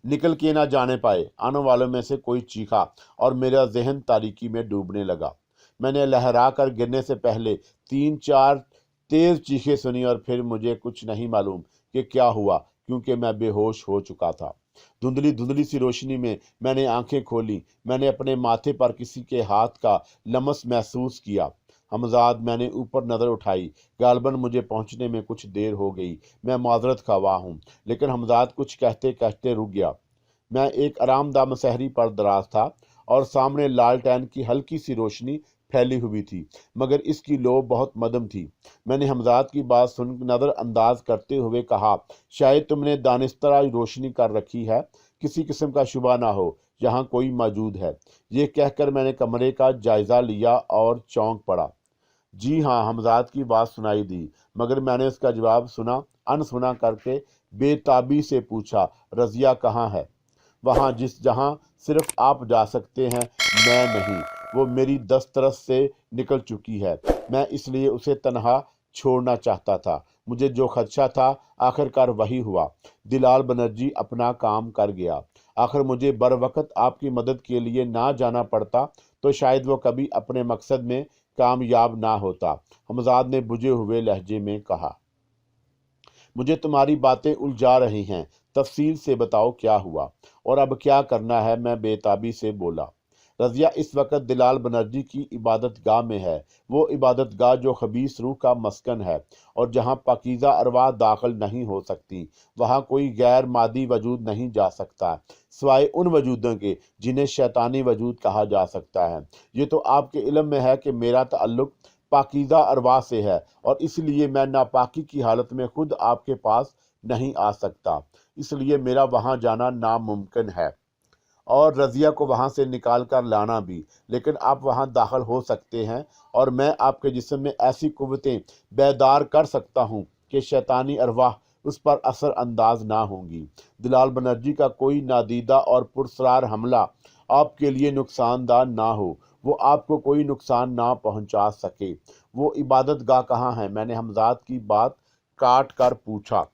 निकल के ना जाने पाए। आने वालों में से कोई चीखा और मेरा जहन तारीकी में डूबने लगा। मैंने लहरा कर गिरने से पहले 3-4 तेज चीखें सुनी और फिर मुझे कुछ नहीं मालूम कि क्या हुआ, क्योंकि मैं बेहोश हो चुका था। धुंधली धुंधली सी रोशनी में मैंने आंखें खोली। मैंने अपने माथे पर किसी के हाथ का लमस महसूस किया। हमजाद। मैंने ऊपर नजर उठाई। गालबन मुझे पहुंचने में कुछ देर हो गई। मैं माजरत खवा हूँ। लेकिन हमजाद कुछ कहते कहते रुक गया। मैं एक आरामदा मसहरी पर दराज था और सामने लालटेन की हल्की सी रोशनी फैली हुई थी, मगर इसकी लो बहुत मदम थी। मैंने हमजाद की बात सुन नज़रअंदाज करते हुए कहा, शायद तुमने दानिस्तरा रोशनी कर रखी है, किसी किस्म का शुबा ना हो यहाँ कोई मौजूद है। ये कहकर मैंने कमरे का जायजा लिया और चौंक पड़ा। जी हाँ, हमजाद की बात सुनाई दी, मगर मैंने उसका जवाब सुना अनसुना करके बेताबी से पूछा, रजिया कहाँ है? वहाँ जहाँ सिर्फ आप जा सकते हैं, मैं नहीं। वो मेरी दस्तरस से निकल चुकी है। मैं इसलिए उसे तन्हा छोड़ना चाहता था। मुझे जो खदशा था आखिरकार वही हुआ। दिलाल बनर्जी अपना काम कर गया। आखिर मुझे बर वक्त आपकी मदद के लिए ना जाना पड़ता तो शायद वो कभी अपने मकसद में कामयाब ना होता। हमजाद ने बुझे हुए लहजे में कहा, मुझे तुम्हारी बातें उलझा रही हैं, तफसील से बताओ क्या हुआ और अब क्या करना है। मैं बेताबी से बोला। रजिया इस वक्त दिलाल बनर्जी की इबादत गाह में है। वो इबादत गाह जो खबीस रूह का मस्कन है और जहाँ पाकीज़ा अरवाह दाखिल नहीं हो सकती। वहाँ कोई गैर मादी वजूद नहीं जा सकता, सिवाय उन वजूदों के जिन्हें शैतानी वजूद कहा जा सकता है। ये तो आपके इल्म में है कि मेरा ताल्लुक पाकीज़ा अरवाह से है और इसलिए मैं नापाकी की हालत में खुद आपके पास नहीं आ सकता। इसलिए मेरा वहाँ जाना नामुमकिन है और रजिया को वहाँ से निकाल कर लाना भी। लेकिन आप वहाँ दाखिल हो सकते हैं और मैं आपके जिस्म में ऐसी कुव्वतें बेदार कर सकता हूँ कि शैतानी अरवाह उस पर असर अंदाज ना होंगी। दिलाल बनर्जी का कोई नादीदा और पुरस्रार हमला आपके लिए नुकसानदार ना हो, वो आपको कोई नुकसान ना पहुंचा सके। वो इबादत गाह कहाँ है? मैंने हमजाद की बात काट कर पूछा।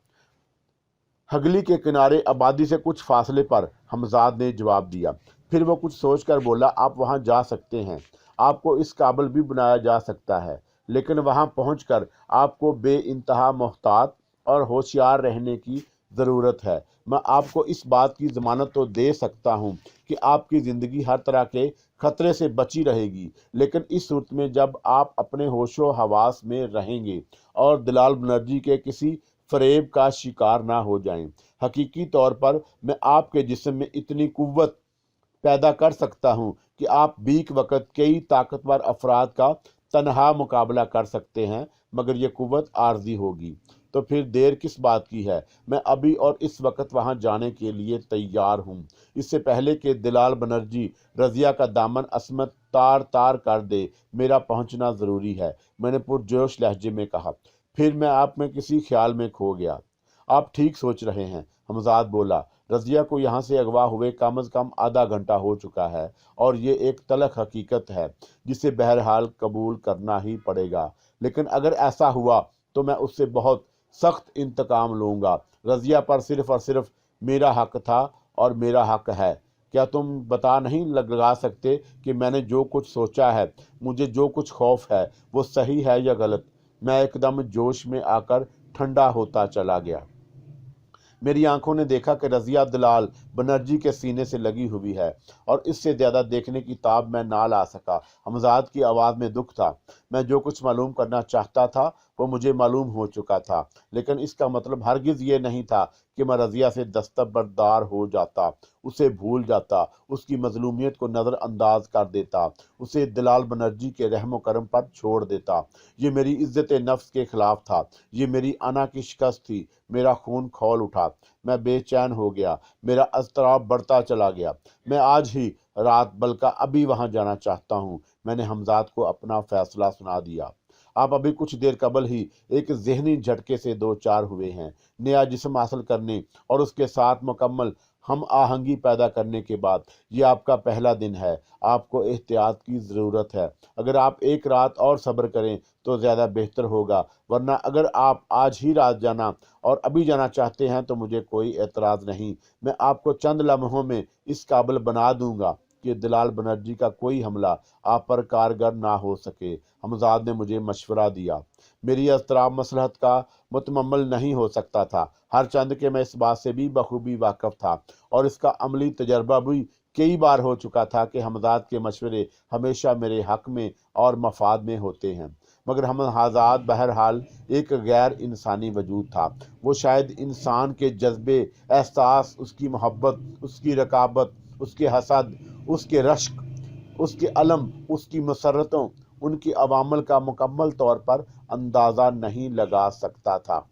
हगली के किनारे आबादी से कुछ फासले पर, हमजाद ने जवाब दिया। फिर वो कुछ सोचकर बोला, आप वहां जा सकते हैं। आपको इस काबिल भी बनाया जा सकता है, लेकिन वहां पहुंचकर आपको बेइंतहा मोहतात और होशियार रहने की ज़रूरत है। मैं आपको इस बात की ज़मानत तो दे सकता हूँ कि आपकी ज़िंदगी हर तरह के खतरे से बची रहेगी, लेकिन इस सूरत में जब आप अपने होशो हवास में रहेंगे और दिलाल बनर्जी के किसी फरेब का शिकार ना हो जाएं। हकीकी तौर पर मैं आपके जिस्म में इतनी कुव्वत पैदा कर सकता हूं कि आप बीक वक्त कई ताकतवर अफराद का तनहा मुकाबला कर सकते हैं, मगर यह कुव्वत आर्जी होगी। तो फिर देर किस बात की है? मैं अभी और इस वक्त वहां जाने के लिए तैयार हूं, इससे पहले कि दिलाल बनर्जी रजिया का दामन असमत तार तार कर दे। मेरा पहुंचना ज़रूरी है, मैंने पुरजोश लहजे में कहा। फिर मैं आप में किसी ख्याल में खो गया। आप ठीक सोच रहे हैं, हमजाद बोला। रजिया को यहाँ से अगवा हुए कम अज़ कम आधा घंटा हो चुका है और ये एक तलख हकीकत है जिसे बहरहाल कबूल करना ही पड़ेगा। लेकिन अगर ऐसा हुआ तो मैं उससे बहुत सख्त इंतकाम लूँगा। रजिया पर सिर्फ और सिर्फ मेरा हक था और मेरा हक है। क्या तुम बता नहीं लगा सकते कि मैंने जो कुछ सोचा है, मुझे जो कुछ खौफ है, वो सही है या गलत? मैं एकदम जोश में आकर ठंडा होता चला गया। मेरी आंखों ने देखा कि रज़िया दलाल बनर्जी के सीने से लगी हुई है और इससे ज़्यादा देखने की ताब मैं ना ला सका। हमजाद की आवाज़ में दुख था। मैं जो कुछ मालूम करना चाहता था वो मुझे मालूम हो चुका था, लेकिन इसका मतलब हरगिज़ ये नहीं था कि मैं रज़िया से दस्तबरदार हो जाता, उसे भूल जाता, उसकी मजलूमियत को नज़रअंदाज कर देता, उसे दलाल बनर्जी के रहम करम पर छोड़ देता। ये मेरी इज्जत नफ्स के खिलाफ था, ये मेरी अना की शिकस्त थी। मेरा खून खौल उठा, मैं बेचैन हो गया, मेरा अज़तराब बढ़ता चला गया। मैं आज ही रात बल्कि अभी वहां जाना चाहता हूं। मैंने हमजाद को अपना फैसला सुना दिया। आप अभी कुछ देर कबल ही एक जहनी झटके से दो चार हुए हैं। नया जिस्म हासिल करने और उसके साथ मुकम्मल हम आहंगी पैदा करने के बाद ये आपका पहला दिन है। आपको एहतियात की ज़रूरत है। अगर आप एक रात और सब्र करें तो ज़्यादा बेहतर होगा, वरना अगर आप आज ही रात जाना और अभी जाना चाहते हैं तो मुझे कोई एतराज़ नहीं। मैं आपको चंद लम्हों में इस काबिल बना दूंगा कि दलाल बनर्जी का कोई हमला आप पर कारगर ना हो सके। हमजाद ने मुझे मशवरा दिया। मेरी अस्तराब मसलहत का मुतमम्मल नहीं हो सकता था। हर चंद के मैं इस बात से भी बखूबी वाकफ था और इसका अमली तजर्बा भी कई बार हो चुका था कि हमजाद के मशवरे हमेशा मेरे हक में और मफाद में होते हैं। मगर हमजाद बहरहाल एक गैर इंसानी वजूद था। वो शायद इंसान के जज्बे, एहसास, उसकी मोहब्बत, उसकी रकाबत, उसके हसद, उसके रश्क, उसके अलम, उसकी मसरतों, उनकी अवामल का मुकम्मल तौर पर अंदाज़ा नहीं लगा सकता था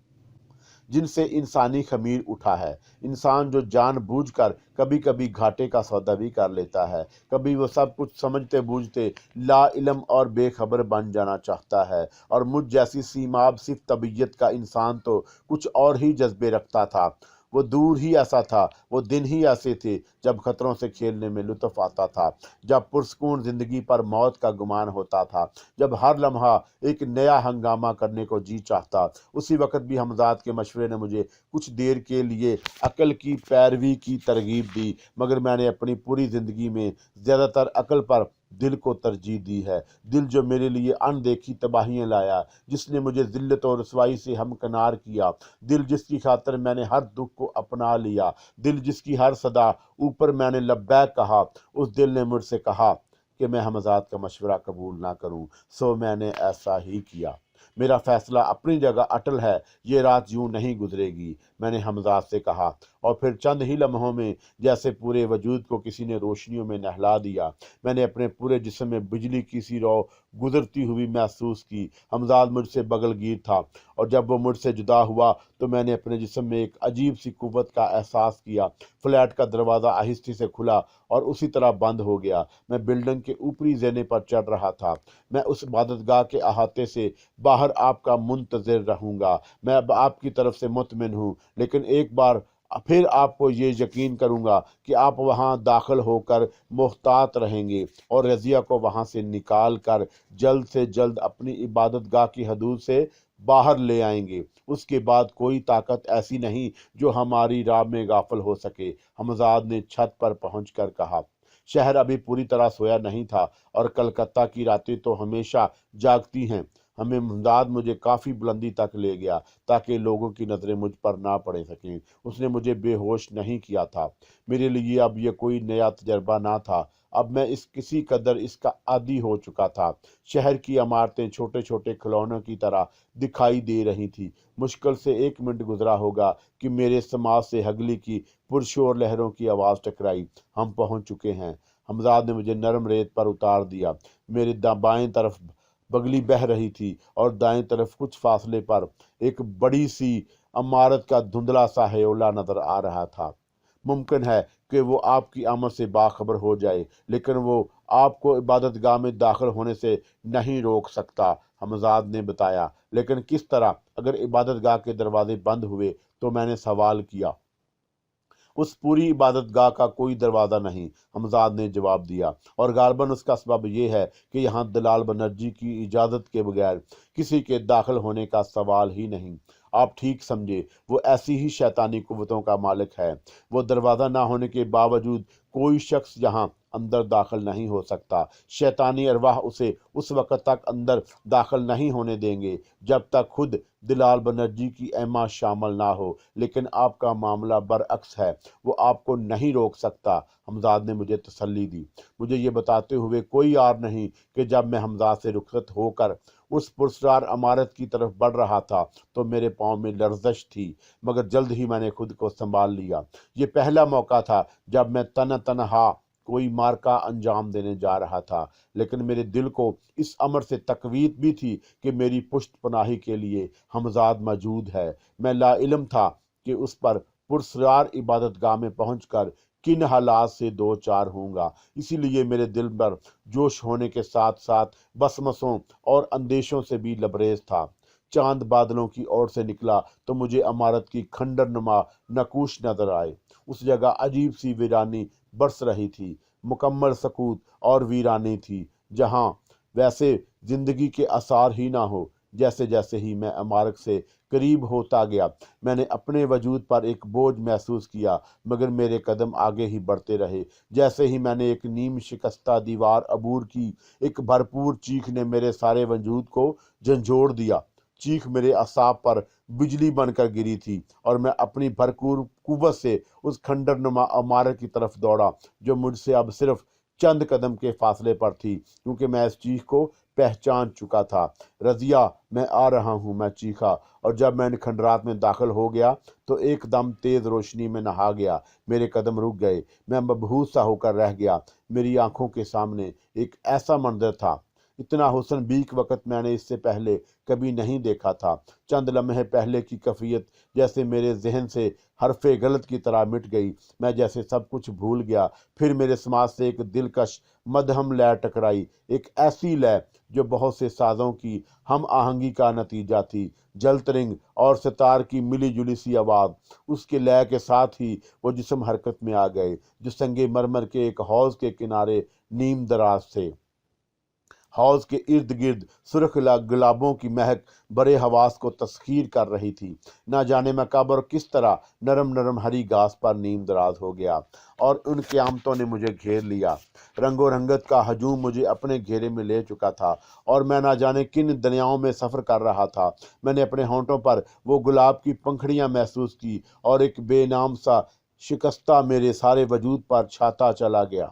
जिनसे इंसानी खमीर उठा है। इंसान जो जानबूझकर कभी कभी घाटे का सौदा भी कर लेता है, कभी वो सब कुछ समझते बूझते ला इल्म और बेखबर बन जाना चाहता है। और मुझ जैसी सीमाब सिर्फ तबीयत का इंसान तो कुछ और ही जज्बे रखता था। वो दूर ही ऐसा था, वो दिन ही ऐसे थे जब खतरों से खेलने में लुत्फ आता था, जब पुरस्कून जिंदगी पर मौत का गुमान होता था, जब हर लम्हा एक नया हंगामा करने को जी चाहता। उसी वक्त भी हमजाद के मशवरे ने मुझे कुछ देर के लिए अकल की पैरवी की तरगीब दी, मगर मैंने अपनी पूरी ज़िंदगी में ज़्यादातर अकल पर दिल को तरजीह दी है। दिल जो मेरे लिए अनदेखी तबाहियाँ लाया, जिसने मुझे ज़िल्लत और रसवाई से हमकनार किया, दिल जिसकी खातिर मैंने हर दुख को अपना लिया, दिल जिसकी हर सदा ऊपर मैंने लब्बैक कहा। उस दिल ने मुझसे कहा कि मैं हमजाद का मशवरा कबूल ना करूं, सो मैंने ऐसा ही किया। मेरा फैसला अपनी जगह अटल है, ये रात यूं नहीं गुजरेगी, मैंने हमजाद से कहा। और फिर चंद ही लम्हों में जैसे पूरे वजूद को किसी ने रोशनियों में नहला दिया। मैंने अपने पूरे जिस्म में बिजली की सी रौ गुजरती हुई महसूस की। हमजाद मुझसे बगलगीर था और जब वो मुझसे जुदा हुआ तो मैंने अपने जिस्म में एक अजीब सी कुव्वत का एहसास किया। फ्लैट का दरवाज़ा आहिस्ते से खुला और उसी तरह बंद हो गया। मैं बिल्डिंग के ऊपरी ज़ेने पर चढ़ रहा था। मैं उस इबादतगाह के अहाते से बाहर आपका मुंतज़िर रहूँगा। मैं अब आपकी तरफ से मुतमिन हूँ, लेकिन एक बार फिर आपको ये यकीन करूँगा कि आप वहाँ दाखिल होकर मुहतात रहेंगे और रज़िया को वहाँ से निकाल कर जल्द से जल्द अपनी इबादतगाह की हदूद से बाहर ले आएंगे। उसके बाद कोई ताकत ऐसी नहीं जो हमारी राह में गाफिल हो सके। हमजाद ने छत पर पहुंचकर कहा। शहर अभी पूरी तरह सोया नहीं था और कलकत्ता की रातें तो हमेशा जागती हैं। हमजाद मुझे काफ़ी बुलंदी तक ले गया ताकि लोगों की नज़रें मुझ पर ना पड़ सकें। उसने मुझे बेहोश नहीं किया था। मेरे लिए अब यह कोई नया तजर्बा ना था। अब मैं इस किसी कदर इसका आदी हो चुका था। शहर की इमारतें छोटे छोटे खिलौनों की तरह दिखाई दे रही थी। मुश्किल से 1 मिनट गुजरा होगा कि मेरे समाज से हगली की पुरशोर लहरों की आवाज़ टकराई। हम पहुंच चुके हैं। हमजाद ने मुझे नरम रेत पर उतार दिया। मेरे बाएं तरफ बगली बह रही थी और दाएं तरफ कुछ फासले पर एक बड़ी सी इमारत का धुंधला सा हयोला नजर आ रहा था। मुमकिन है कि वो आपकी आमद से बाखबर हो जाए, लेकिन वो आपको इबादतगाह में दाखिल होने से नहीं रोक सकता, हमजाद ने बताया। लेकिन किस तरह? अगर इबादतगाह के दरवाजे बंद हुए तो मैंने सवाल किया। उस पूरी इबादतगाह का कोई दरवाज़ा नहीं, हमजाद ने जवाब दिया, और गालबन उसका सबब यह है कि यहाँ दलाल बनर्जी की इजाज़त के बगैर किसी के दाखिल होने का सवाल ही नहीं। आप ठीक समझे, वो ऐसी ही शैतानी कुव्वतों का मालिक है। वो दरवाज़ा ना होने के बावजूद कोई शख्स यहाँ अंदर दाखिल नहीं हो सकता। शैतानी अरवाह उसे उस वक़्त तक अंदर दाखिल नहीं होने देंगे जब तक खुद दिलाल बनर्जी की एमा शामिल ना हो। लेकिन आपका मामला बरअक्स है, वो आपको नहीं रोक सकता। हमजाद ने मुझे तसल्ली दी। मुझे ये बताते हुए कोई आर नहीं कि जब मैं हमजाद से रुखसत होकर उस पुरस्कार इमारत की तरफ बढ़ रहा था तो मेरे पाँव में लर्जश थी, मगर जल्द ही मैंने खुद को संभाल लिया। ये पहला मौका था जब मैं तनहा कोई मार्का अंजाम देने जा रहा था, लेकिन मेरे दिल को इस अमर से तकवीत भी थी कि मेरी पुष्ट पनाही के लिए हमजाद मौजूद है। मैं लाइल्म था कि उस पर पुरस्कार इबादत गाह में पहुँच कर किन हालात से दो चार होऊंगा। इसीलिए मेरे दिल पर जोश होने के साथ साथ बसमसों और अंदेशों से भी लबरेज था। चांद बादलों की ओर से निकला तो मुझे इमारत की खंडर नुमा नकूश नजर आए। उस जगह अजीब सी वीरानी बरस रही थी, मुकम्मल सकूत और वीरानी थी, जहां वैसे जिंदगी के आसार ही ना हो। जैसे जैसे ही मैं इमारत से करीब होता गया, मैंने अपने वजूद पर एक बोझ महसूस किया, मगर मेरे कदम आगे ही बढ़ते रहे। जैसे ही मैंने एक नीम शिकस्ता दीवार अबूर की, एक भरपूर चीख ने मेरे सारे वजूद को झंझोड़ दिया। चीख मेरे असाब पर बिजली बनकर गिरी थी और मैं अपनी भरपूर कुव्वत से उस खंडर नुमा इमारत की तरफ दौड़ा, जो मुझसे अब सिर्फ चंद कदम के फासले पर थी, क्योंकि मैं इस चीख को पहचान चुका था। रजिया, मैं आ रहा हूँ, मैं चीखा, और जब मैं इन खंडरात में दाखिल हो गया तो एकदम तेज रोशनी में नहा गया। मेरे कदम रुक गए, मैं मबहूस सा होकर रह गया। मेरी आंखों के सामने एक ऐसा मंजर था, इतना हुस्न बीक वक्त मैंने इससे पहले कभी नहीं देखा था। चंद लम्हे पहले की कैफियत जैसे मेरे जहन से हरफे गलत की तरह मिट गई। मैं जैसे सब कुछ भूल गया। फिर मेरे समाज से एक दिलकश मदहम लय टकराई, एक ऐसी लय जो बहुत से साजों की हम आहंगी का नतीजा थी। जलतरिंग और सितार की मिली जुली सी आवाज़, उसके लय के साथ ही वो जिस्म हरकत में आ गए, जो संगे मरमर के एक हौज के किनारे नीम दराज थे। हौज के इर्द गिर्द सुर्ख गुलाबों की महक बड़े हवास को तस्खीर कर रही थी। ना जाने मैं कब और किस तरह नरम नरम हरी घास पर नीम दराज हो गया और उन क़यामतों ने मुझे घेर लिया। रंगो रंगत का हजूम मुझे अपने घेरे में ले चुका था और मैं ना जाने किन दुनियाओं में सफ़र कर रहा था। मैंने अपने होंठों पर वो गुलाब की पंखड़ियाँ महसूस की और एक बेनाम सा शिकस्ता मेरे सारे वजूद पर छाता चला गया।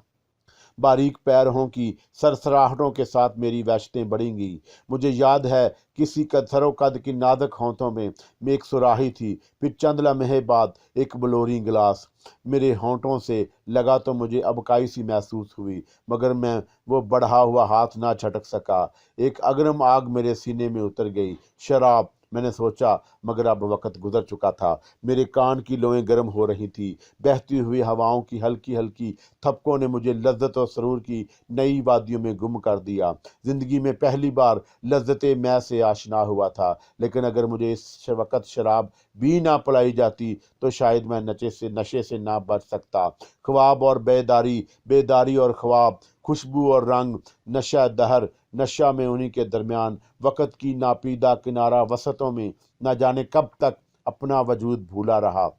बारीक पैरों की सरसराहटों के साथ मेरी वहशतें बढ़ेंगी। मुझे याद है किसी कदरो कद की नादक होंठों में एक सुराही थी। फिर चंद लम्हे बाद एक बलोरी गिलास मेरे होंठों से लगा तो मुझे अबकाई सी महसूस हुई, मगर मैं वो बढ़ा हुआ हाथ ना झटक सका। एक अगरम आग मेरे सीने में उतर गई। शराब, मैंने सोचा, मगर अब वक्त गुजर चुका था। मेरे कान की लोएं गर्म हो रही थी। बहती हुई हवाओं की हल्की हल्की थपकों ने मुझे लज्जत और सरूर की नई वादियों में गुम कर दिया। जिंदगी में पहली बार लज्जत मैं से आशना हुआ था, लेकिन अगर मुझे इस वक्त शराब भी ना पिलाई जाती तो शायद मैं नशे से ना बच सकता। ख्वाब और बेदारी, बेदारी और ख्वाब, खुशबू और रंग, नशा दहर, नशा में उन्हीं के दरमियान वक़्त की नापीदा किनारा वसतों में न जाने कब तक अपना वजूद भूला रहा।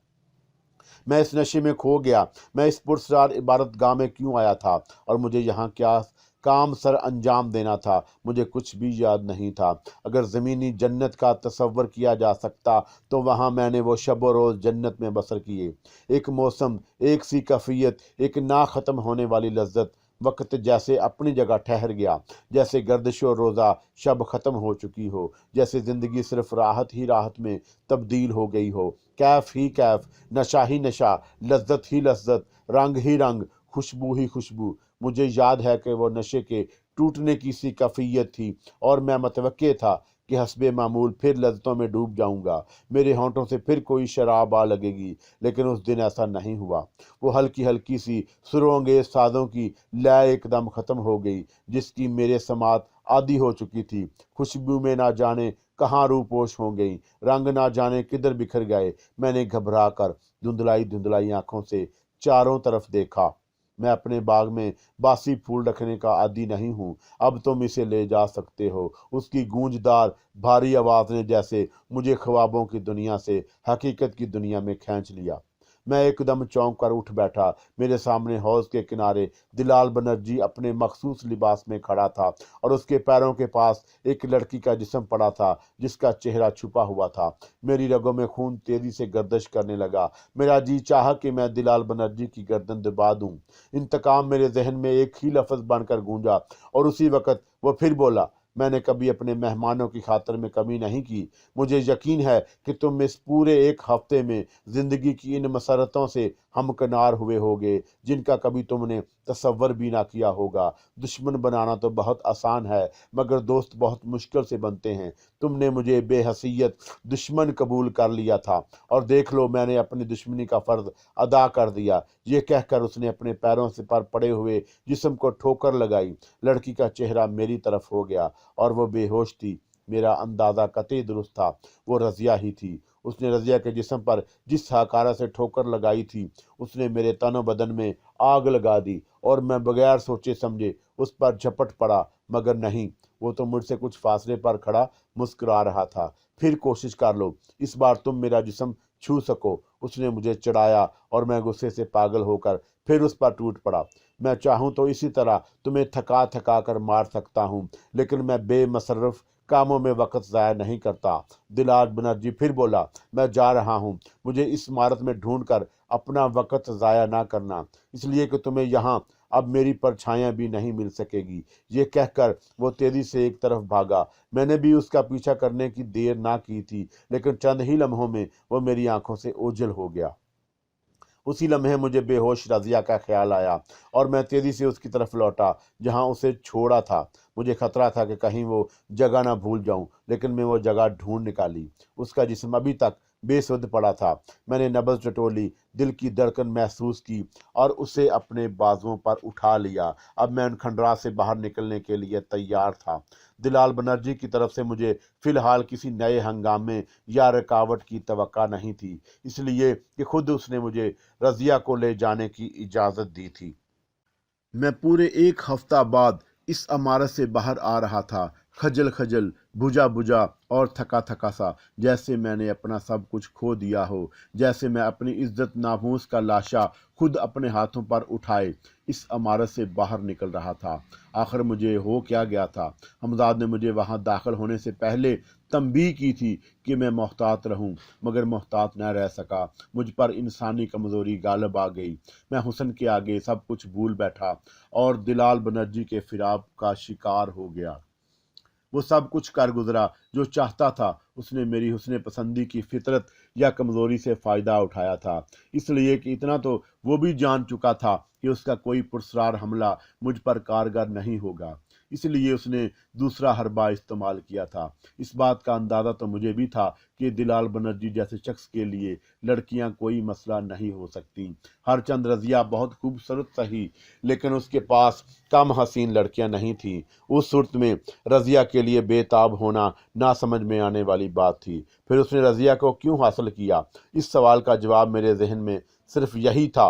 मैं इस नशे में खो गया। मैं इस पुरस्कार इबादत गाह में क्यों आया था और मुझे यहाँ क्या काम सर अंजाम देना था, मुझे कुछ भी याद नहीं था। अगर ज़मीनी जन्नत का तसव्वुर किया जा सकता तो वहाँ मैंने वो शब व रोज़ जन्नत में बसर किए। एक मौसम, एक सी कैफियत, एक ना ख़त्म होने वाली लज्जत। वक्त जैसे अपनी जगह ठहर गया, जैसे गर्दिश और रोज़ा शब ख़त्म हो चुकी हो, जैसे ज़िंदगी सिर्फ राहत ही राहत में तब्दील हो गई हो। कैफ ही कैफ, नशा ही नशा, लज्जत ही लज्जत, रंग ही रंग, खुशबू ही खुशबू। मुझे याद है कि वो नशे के टूटने की सी कैफियत थी और मैं मुतवक्के था कि हस्बे मामूल फिर लज्जतों में डूब जाऊंगा, मेरे होंठों से फिर कोई शराब आ लगेगी। लेकिन उस दिन ऐसा नहीं हुआ। वो हल्की हल्की सी सुरोंगेज साजों की लय एकदम ख़त्म हो गई, जिसकी मेरे समात आदि हो चुकी थी। खुशबू में ना जाने कहाँ रूपोश हो गई, रंग ना जाने किधर बिखर गए। मैंने घबरा कर धुंधलाई धुंधलाई आंखों से चारों तरफ देखा। मैं अपने बाग में बासी फूल रखने का आदी नहीं हूँ। अब तुम इसे ले जा सकते हो। उसकी गूंजदार भारी आवाज़ ने जैसे मुझे ख्वाबों की दुनिया से हकीकत की दुनिया में खींच लिया। मैं एकदम चौंक कर उठ बैठा। मेरे सामने हौज के किनारे दिलाल बनर्जी अपने मखसूस लिबास में खड़ा था और उसके पैरों के पास एक लड़की का जिस्म पड़ा था जिसका चेहरा छुपा हुआ था। मेरी रगों में खून तेजी से गर्दिश करने लगा। मेरा जी चाहा कि मैं दिलाल बनर्जी की गर्दन दबा दूं। इंतकाम मेरे जहन में एक ही लफ्ज़ बनकर गूंजा और उसी वक्त वो फिर बोला, मैंने कभी अपने मेहमानों की खातिर में कमी नहीं की। मुझे यकीन है कि तुम इस पूरे एक हफ्ते में जिंदगी की इन मसरतों से हमकनार हुए होगे जिनका कभी तुमने तसव्वुर भी ना किया होगा। दुश्मन बनाना तो बहुत आसान है मगर दोस्त बहुत मुश्किल से बनते हैं। तुमने मुझे बेहसीयत दुश्मन कबूल कर लिया था और देख लो मैंने अपनी दुश्मनी का फर्ज अदा कर दिया। ये कहकर उसने अपने पैरों से पर पड़े हुए जिस्म को ठोकर लगाई। लड़की का चेहरा मेरी तरफ हो गया और वो बेहोश थी। मेरा अंदाजा कतई दुरुस्त था, वो रजिया ही थी। उसने रजिया के जिस्म पर जिस हकारा से ठोकर लगाई थी उसने मेरे तन बदन में आग लगा दी और मैं बगैर सोचे समझे उस पर झपट पड़ा। मगर नहीं, वो तो मुझसे कुछ फासले पर खड़ा मुस्कुरा रहा था। फिर कोशिश कर लो, इस बार तुम मेरा जिस्म छू सको। उसने मुझे चढ़ाया और मैं गुस्से से पागल होकर फिर उस पर टूट पड़ा। मैं चाहूँ तो इसी तरह तुम्हें थका थका कर मार सकता हूँ, लेकिन मैं बेमसरफ कामों में वक्त ज़ाया नहीं करता। दिलाल बनर्जी फिर बोला, मैं जा रहा हूँ। मुझे इस इमारत में ढूंढ कर अपना वक्त ज़ाया ना करना, इसलिए कि तुम्हें यहाँ अब मेरी परछाइयाँ भी नहीं मिल सकेगी। ये कहकर वो तेजी से एक तरफ भागा। मैंने भी उसका पीछा करने की देर ना की थी, लेकिन चंद ही लम्हों में वो मेरी आंखों से ओझल हो गया। उसी लम्हे मुझे बेहोश रजिया का ख्याल आया और मैं तेजी से उसकी तरफ लौटा जहां उसे छोड़ा था। मुझे खतरा था कि कहीं वो जगह ना भूल जाऊं, लेकिन मैं वो जगह ढूंढ निकाली। उसका जिस्म अभी तक बेसुध पड़ा था। मैंने नब्ज टटोली, दिल की धड़कन महसूस की और उसे अपने बाजुओं पर उठा लिया। अब मैं उन खंडरात से बाहर निकलने के लिए तैयार था। दिलाल बनर्जी की तरफ से मुझे फिलहाल किसी नए हंगामे या रुकावट की तवक्का नहीं थी, इसलिए कि खुद उसने मुझे रजिया को ले जाने की इजाज़त दी थी। मैं पूरे एक हफ्ता बाद इस इमारत से बाहर आ रहा था, खजल खजल, बुझा बुझा और थका थका सा, जैसे मैंने अपना सब कुछ खो दिया हो, जैसे मैं अपनी इज्जत नामूस का लाशा खुद अपने हाथों पर उठाए इस इमारत से बाहर निकल रहा था। आखिर मुझे हो क्या गया था? हमजाद ने मुझे वहां दाखिल होने से पहले तंबीह की थी कि मैं मोहतात रहूं, मगर मोहतात न रह सका। मुझ पर इंसानी कमज़ोरी गालिब आ गई। मैं हुस्न के आगे सब कुछ भूल बैठा और दिलाल बनर्जी के फिराब का शिकार हो गया। वो सब कुछ कर गुजरा जो चाहता था। उसने मेरी हुस्न पसंदी की फितरत या कमज़ोरी से फ़ायदा उठाया था, इसलिए कि इतना तो वो भी जान चुका था कि उसका कोई पुरस्कार हमला मुझ पर कारगर नहीं होगा। इसलिए उसने दूसरा हरबा इस्तेमाल किया था। इस बात का अंदाज़ा तो मुझे भी था कि दिलाल बनर्जी जैसे शख्स के लिए लड़कियां कोई मसला नहीं हो सकती। हरचंद रजिया बहुत खूबसूरत सही, लेकिन उसके पास कम हसीन लड़कियां नहीं थीं। उस सूरत में रजिया के लिए बेताब होना ना समझ में आने वाली बात थी। फिर उसने रजिया को क्यों हासिल किया? इस सवाल का जवाब मेरे जहन में सिर्फ यही था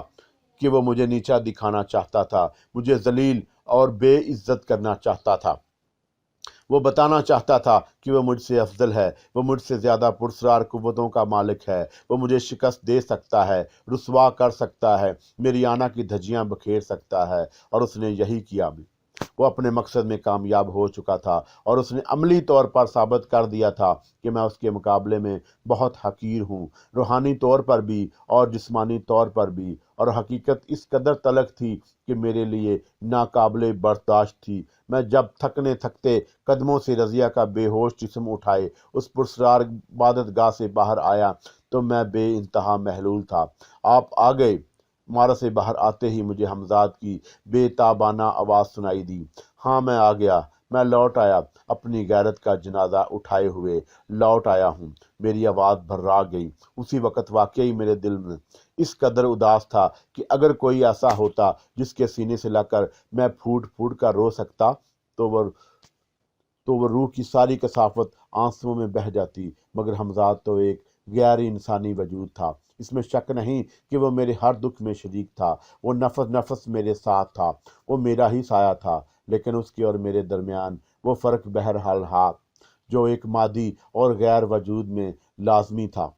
कि वो मुझे नीचा दिखाना चाहता था, मुझे जलील और बेइज्जत करना चाहता था। वो बताना चाहता था कि वो मुझसे अफजल है, वो मुझसे ज़्यादा पुरस्कार कुव्वतों का मालिक है, वो मुझे शिकस्त दे सकता है, रुसवा कर सकता है, मेरी आना की धज्जियां बखेर सकता है। और उसने यही किया भी। वो अपने मकसद में कामयाब हो चुका था और उसने अमली तौर पर साबित कर दिया था कि मैं उसके मुकाबले में बहुत हकीर हूँ, रूहानी तौर पर भी और जिस्मानी तौर पर भी। और हकीकत इस कदर तलख थी कि मेरे लिए नाकाबिले बर्दाश्त थी। मैं जब थकने थकते कदमों से रजिया का बेहोश जिस्म उठाए उस पुरस्कार इबादत गाह से बाहर आया तो मैं बे इंतहा महलूल था। आप आ गए। इमारत से बाहर आते ही मुझे हमजाद की बेताबाना आवाज़ सुनाई दी। हाँ, मैं आ गया, मैं लौट आया, अपनी गैरत का जनाजा उठाए हुए लौट आया हूँ। मेरी आवाज़ भर्रा गई। उसी वक़्त वाकई मेरे दिल में इस कदर उदास था कि अगर कोई ऐसा होता जिसके सीने से लगकर मैं फूट फूट कर रो सकता तो वह रूह की सारी कसाफत आंसुओं में बह जाती। मगर हमजाद तो एक गैर इंसानी वजूद था। اس میں شک نہیں کہ وہ میرے ہر دکھ میں شریک تھا۔ وہ نفس نفس میرے ساتھ تھا، وہ میرا ہی سایہ تھا، لیکن اس کے اور میرے درمیان وہ فرق بہرحال ہا جو ایک مادی اور غیر وجود میں لازمی تھا۔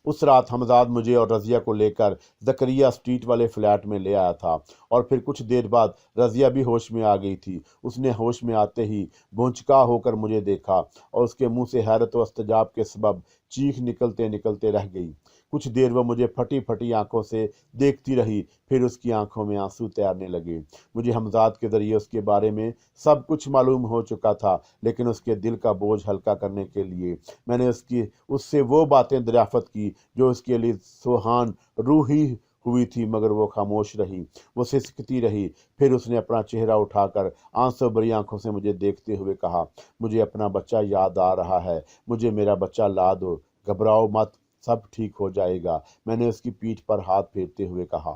اس رات حمزاد مجھے اور رضیہ کو لے کر زکریا اسٹریٹ والے فلیٹ میں لے آیا تھا، اور پھر کچھ دیر بعد رضیہ بھی ہوش میں آ گئی تھی۔ اس نے ہوش میں آتے ہی بھونچکا ہو کر مجھے دیکھا، اور اس کے منہ سے حیرت و استعجاب کے سبب چیخ نکلتے نکلتے رہ گئی۔ کچھ دیر وہ مجھے پھٹی پھٹی آنکھوں سے دیکھتی رہی، پھر اس کی آنکھوں میں آنسو تیرنے لگے۔ مجھے حمزاد کے ذریعے اس کے بارے میں سب کچھ معلوم ہو چکا تھا، لیکن اس کے دل کا بوجھ ہلکا کرنے کے لیے میں نے اس سے وہ باتیں دریافت کی جو اس کے لیے سوہان روحی ہوئی تھی، مگر وہ خاموش رہی، وہ سسکتی رہی۔ پھر اس نے اپنا چہرہ اٹھا کر آنسو بھری آنکھوں سے مجھے دیکھتے ہوئے کہا، مجھے اپنا بچہ یاد آ رہا ہے، مجھے میرا بچہ لا دو، گھبراؤ مت، سب ٹھیک ہو جائے گا۔ میں نے اس کی پیٹھ پر ہاتھ پھیرتے ہوئے کہا۔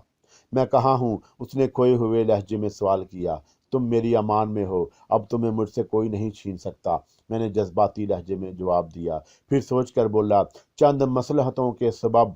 میں کہاں ہوں؟ اس نے کھوئے ہوئے لہجے میں سوال کیا۔ تم میری امان میں ہو، اب تمہیں مجھ سے کوئی نہیں چھین سکتا، میں نے جذباتی لہجے میں جواب دیا، پھر سوچ کر بولا، چند مصلحتوں کے سبب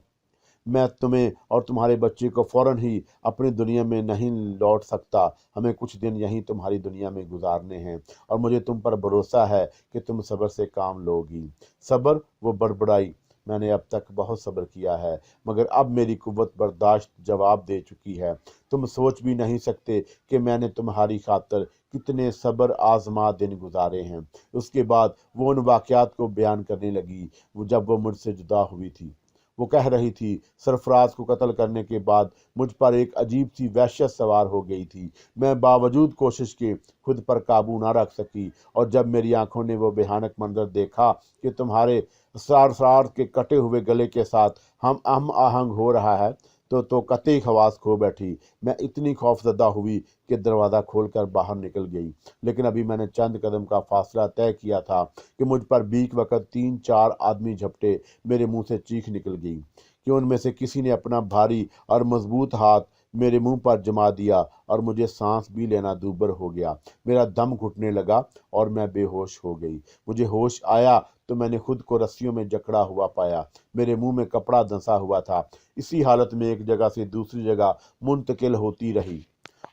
میں تمہیں اور تمہارے بچے کو فوراً ہی اپنی دنیا میں نہیں لوٹ سکتا، ہمیں کچھ دن یہیں تمہاری دنیا میں گزارنے ہیں، اور مجھے تم پر بھروسہ ہے کہ تم صبر سے کام لو گی۔ صبر؟ وہ بڑبڑائی، میں نے اب تک بہت صبر کیا ہے، مگر اب میری قوت برداشت جواب دے چکی ہے۔ تم سوچ بھی نہیں سکتے کہ میں نے تمہاری خاطر کتنے صبر آزما دن گزارے ہیں۔ اس کے بعد وہ ان واقعات کو بیان کرنے لگی جب وہ مجھ سے جدا ہوئی تھی۔ وہ کہہ رہی تھی، سرفراز کو قتل کرنے کے بعد مجھ پر ایک عجیب سی وحشت سوار ہو گئی تھی۔ میں باوجود کوشش کے خود پر قابو نہ رکھ سکی، اور جب میری آنکھوں نے وہ بھیانک منظر دیکھا کہ تمہارے سرفراز کے کٹے ہوئے گلے کے ساتھ ہم آہنگ ہو رہا ہے، تو قطعی حواس کھو بیٹھی۔ میں اتنی خوف زدہ ہوئی کہ دروازہ کھول کر باہر نکل گئی، لیکن ابھی میں نے چند قدم کا فاصلہ طے کیا تھا کہ مجھ پر بیک وقت 3-4 آدمی جھپٹے، میرے منہ سے چیخ نکل گئی کہ ان میں سے کسی نے اپنا بھاری اور مضبوط ہاتھ میرے منہ پر جما دیا، اور مجھے سانس بھی لینا دوبر ہو گیا۔ میرا دم گھٹنے لگا اور میں بے ہوش ہو گئی۔ مجھے ہوش آیا تو میں نے خود کو رسیوں میں جکڑا ہوا پایا، میرے منہ میں کپڑا دھنسا ہوا تھا۔ اسی حالت میں ایک جگہ سے دوسری جگہ منتقل ہوتی رہی،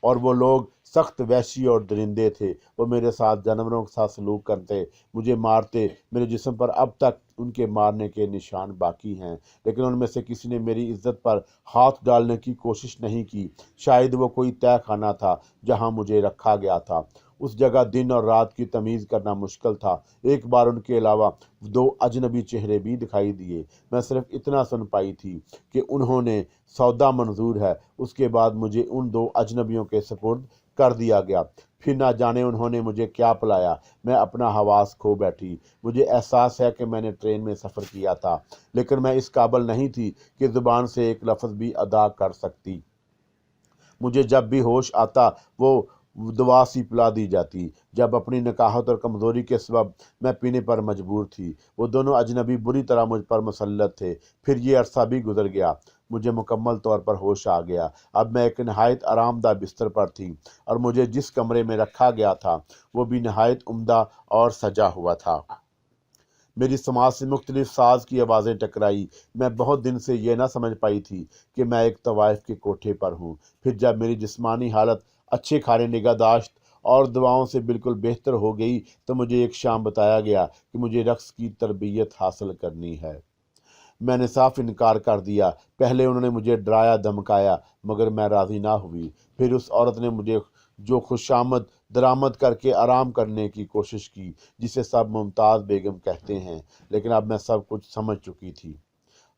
اور وہ لوگ سخت وحشی اور درندے تھے۔ وہ میرے ساتھ جانوروں کے ساتھ سلوک کرتے، مجھے مارتے۔ میرے جسم پر اب تک ان کے مارنے کے نشان باقی ہیں، لیکن ان میں سے کسی نے میری عزت پر ہاتھ ڈالنے کی کوشش نہیں کی۔ شاید وہ کوئی تہہ خانہ تھا جہاں مجھے رکھا گیا تھا۔ اس جگہ دن اور رات کی تمیز کرنا مشکل تھا۔ ایک بار ان کے علاوہ 2 اجنبی چہرے بھی دکھائی دیے۔ میں صرف اتنا سن پائی تھی کہ انہوں نے سودا منظور ہے۔ اس کے بعد مجھے ان 2 اجنبیوں کے سپرد کر دیا گیا۔ پھر نہ جانے انہوں نے مجھے کیا پلایا، میں اپنا حواس کھو بیٹھی۔ مجھے احساس ہے کہ میں نے ٹرین میں سفر کیا تھا، لیکن میں اس قابل نہیں تھی کہ زبان سے ایک لفظ بھی ادا کر سکتی۔ مجھے جب بھی ہوش آتا وہ دوا سی پلا دی جاتی، جب اپنی نکاحت اور کمزوری کے سبب میں پینے پر مجبور تھی۔ وہ دونوں اجنبی بری طرح مجھ پر مسلط تھے۔ پھر یہ عرصہ بھی گزر گیا، مجھے مکمل طور پر ہوش آ گیا۔ اب میں ایک نہایت آرام دہ بستر پر تھی، اور مجھے جس کمرے میں رکھا گیا تھا وہ بھی نہایت عمدہ اور سجا ہوا تھا۔ میری سماج سے مختلف ساز کی آوازیں ٹکرائی۔ میں بہت دن سے یہ نہ سمجھ پائی تھی کہ میں ایک طوائف کے کوٹھے پر ہوں۔ پھر جب میری جسمانی حالت اچھے کھانے نگہداشت اور دواؤں سے بالکل بہتر ہو گئی تو مجھے ایک شام بتایا گیا کہ مجھے رقص کی تربیت حاصل کرنی ہے۔ میں نے صاف انکار کر دیا۔ پہلے انہوں نے مجھے ڈرایا دھمکایا، مگر میں راضی نہ ہوئی۔ پھر اس عورت نے مجھے جو خوشامد درآمد کر کے آرام کرنے کی کوشش کی، جسے سب ممتاز بیگم کہتے ہیں، لیکن اب میں سب کچھ سمجھ چکی تھی،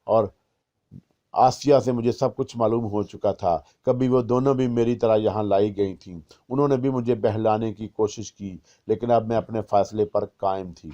اور آسیہ سے مجھے سب کچھ معلوم ہو چکا تھا۔ کبھی وہ دونوں بھی میری طرح یہاں لائی گئی تھیں۔ انہوں نے بھی مجھے بہلانے کی کوشش کی، لیکن اب میں اپنے فیصلے پر قائم تھی۔